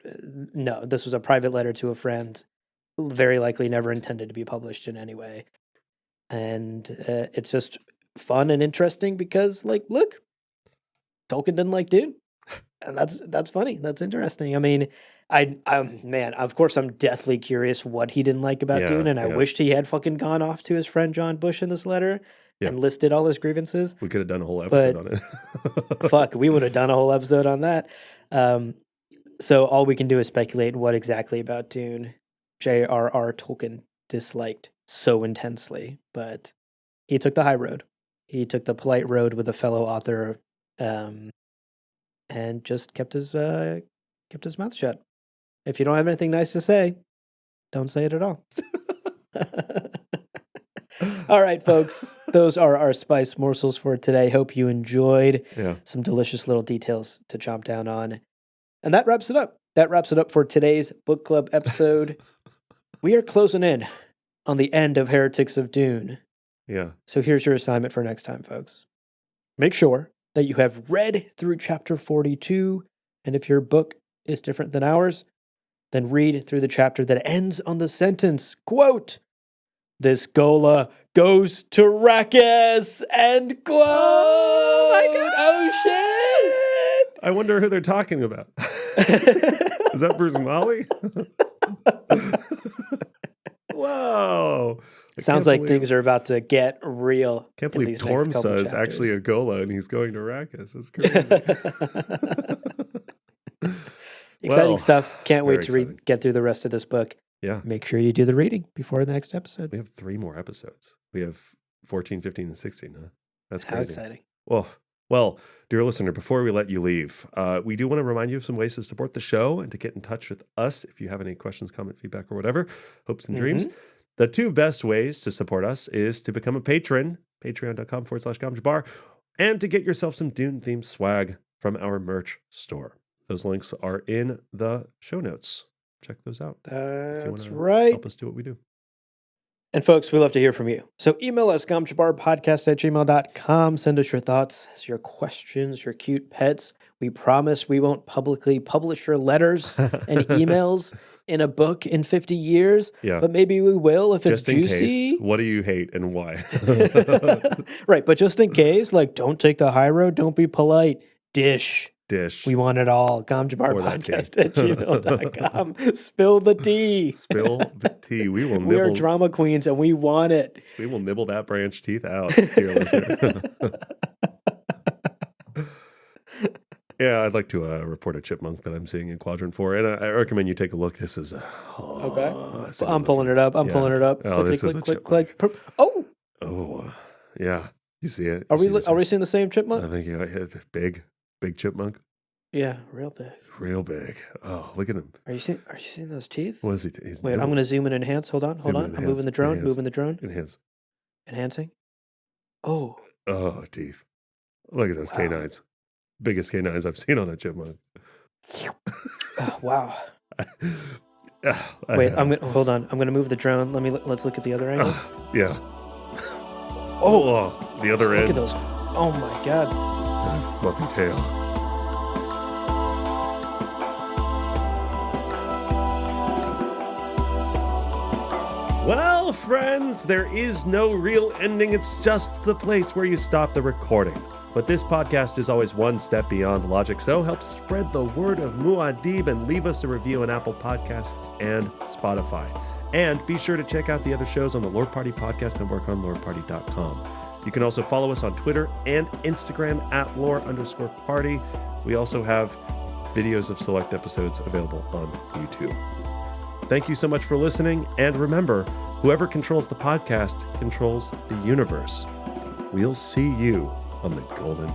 [SPEAKER 1] no, this was a private letter to a friend, very likely never intended to be published in any way. And it's just fun and interesting because, like, look, Tolkien didn't like Dune. And that's funny. That's interesting. I mean, man, of course I'm deathly curious what he didn't like about Dune, and I wished he had fucking gone off to his friend John Bush in this letter and listed all his grievances.
[SPEAKER 2] We could have done a whole episode on it.
[SPEAKER 1] Fuck, we would have done a whole episode on that. So all we can do is speculate what exactly about Dune J.R.R. Tolkien disliked so intensely, but he took the high road. He took the polite road with a fellow author, and just kept his mouth shut. If you don't have anything nice to say, don't say it at all. All right, folks. Those are our spice morsels for today. Hope you enjoyed some delicious little details to chomp down on. And that wraps it up. That wraps it up for today's book club episode. We are closing in on the end of Heretics of Dune.
[SPEAKER 2] Yeah.
[SPEAKER 1] So here's your assignment for next time, folks. Make sure that you have read through chapter 42, and if your book is different than ours, then read through the chapter that ends on the sentence, quote, "This Gola goes to Arrakis," end quote. Oh my God. Oh shit.
[SPEAKER 2] I wonder who they're talking about. Is that Bruce Molly? Whoa.
[SPEAKER 1] Sounds like things are about to get real.
[SPEAKER 2] Can't believe Tormsa is actually a Gola and he's going to Arrakis. That's crazy.
[SPEAKER 1] Exciting stuff. Can't wait to get through the rest of this book.
[SPEAKER 2] Yeah.
[SPEAKER 1] Make sure you do the reading before the next episode.
[SPEAKER 2] We have 3 more episodes. We have 14, 15, and 16. Huh? That's crazy.
[SPEAKER 1] How exciting.
[SPEAKER 2] Well, dear listener, before we let you leave, we do want to remind you of some ways to support the show and to get in touch with us if you have any questions, comment, feedback, or whatever, hopes and dreams. The 2 best ways to support us is to become a patron, patreon.com/GomJabar, and to get yourself some Dune-themed swag from our merch store. Those links are in the show notes. Check those out.
[SPEAKER 1] That's right.
[SPEAKER 2] Help us do what we do.
[SPEAKER 1] And folks, we love to hear from you. So email us, gomjabarpodcast@gmail.com. Send us your thoughts, your questions, your cute pets. We promise we won't publicly publish your letters and emails in a book in 50 years.
[SPEAKER 2] Yeah.
[SPEAKER 1] But maybe we will if
[SPEAKER 2] just
[SPEAKER 1] it's juicy.
[SPEAKER 2] Case, what do you hate and why?
[SPEAKER 1] Right, but just in case, like, don't take the high road, don't be polite. Dish. We want it all. gomjabarpodcast@gmail.com. Spill the tea.
[SPEAKER 2] Spill the tea. We will nibble.
[SPEAKER 1] We are drama queens and we want it.
[SPEAKER 2] We will nibble that branch teeth out, dear listener. Yeah, I'd like to report a chipmunk that I'm seeing in Quadrant 4, and I recommend you take a look. This is
[SPEAKER 1] okay. I'm pulling it up. Pulling it up.
[SPEAKER 2] Oh,
[SPEAKER 1] click,
[SPEAKER 2] this
[SPEAKER 1] click,
[SPEAKER 2] is a
[SPEAKER 1] click,
[SPEAKER 2] chipmunk.
[SPEAKER 1] click. Oh,
[SPEAKER 2] yeah. You see it?
[SPEAKER 1] Are we seeing the same chipmunk?
[SPEAKER 2] I think big chipmunk.
[SPEAKER 1] Yeah, real big.
[SPEAKER 2] Real big. Oh, look at him.
[SPEAKER 1] Are you seeing those teeth?
[SPEAKER 2] What is he?
[SPEAKER 1] Wait, I'm going to zoom and enhance. Hold on. I'm moving the drone.
[SPEAKER 2] Enhance.
[SPEAKER 1] Enhancing. Oh,
[SPEAKER 2] teeth. Look at those canines. Biggest canines I've seen on a chipmunk.
[SPEAKER 1] Wow. Wait, hold on. I'm gonna move the drone. Let's look at the other angle.
[SPEAKER 2] Yeah. The other end.
[SPEAKER 1] Look at those. Oh my God.
[SPEAKER 2] Fluffy tail. Well, friends, there is no real ending. It's just the place where you stop the recording. But this podcast is always one step beyond logic, so help spread the word of Muad'Dib and leave us a review on Apple Podcasts and Spotify. And be sure to check out the other shows on the Lord Party Podcast Network on lordparty.com. You can also follow us on Twitter and Instagram @lore_party. We also have videos of select episodes available on YouTube. Thank you so much for listening, and remember, whoever controls the podcast controls the universe. We'll see you on the Golden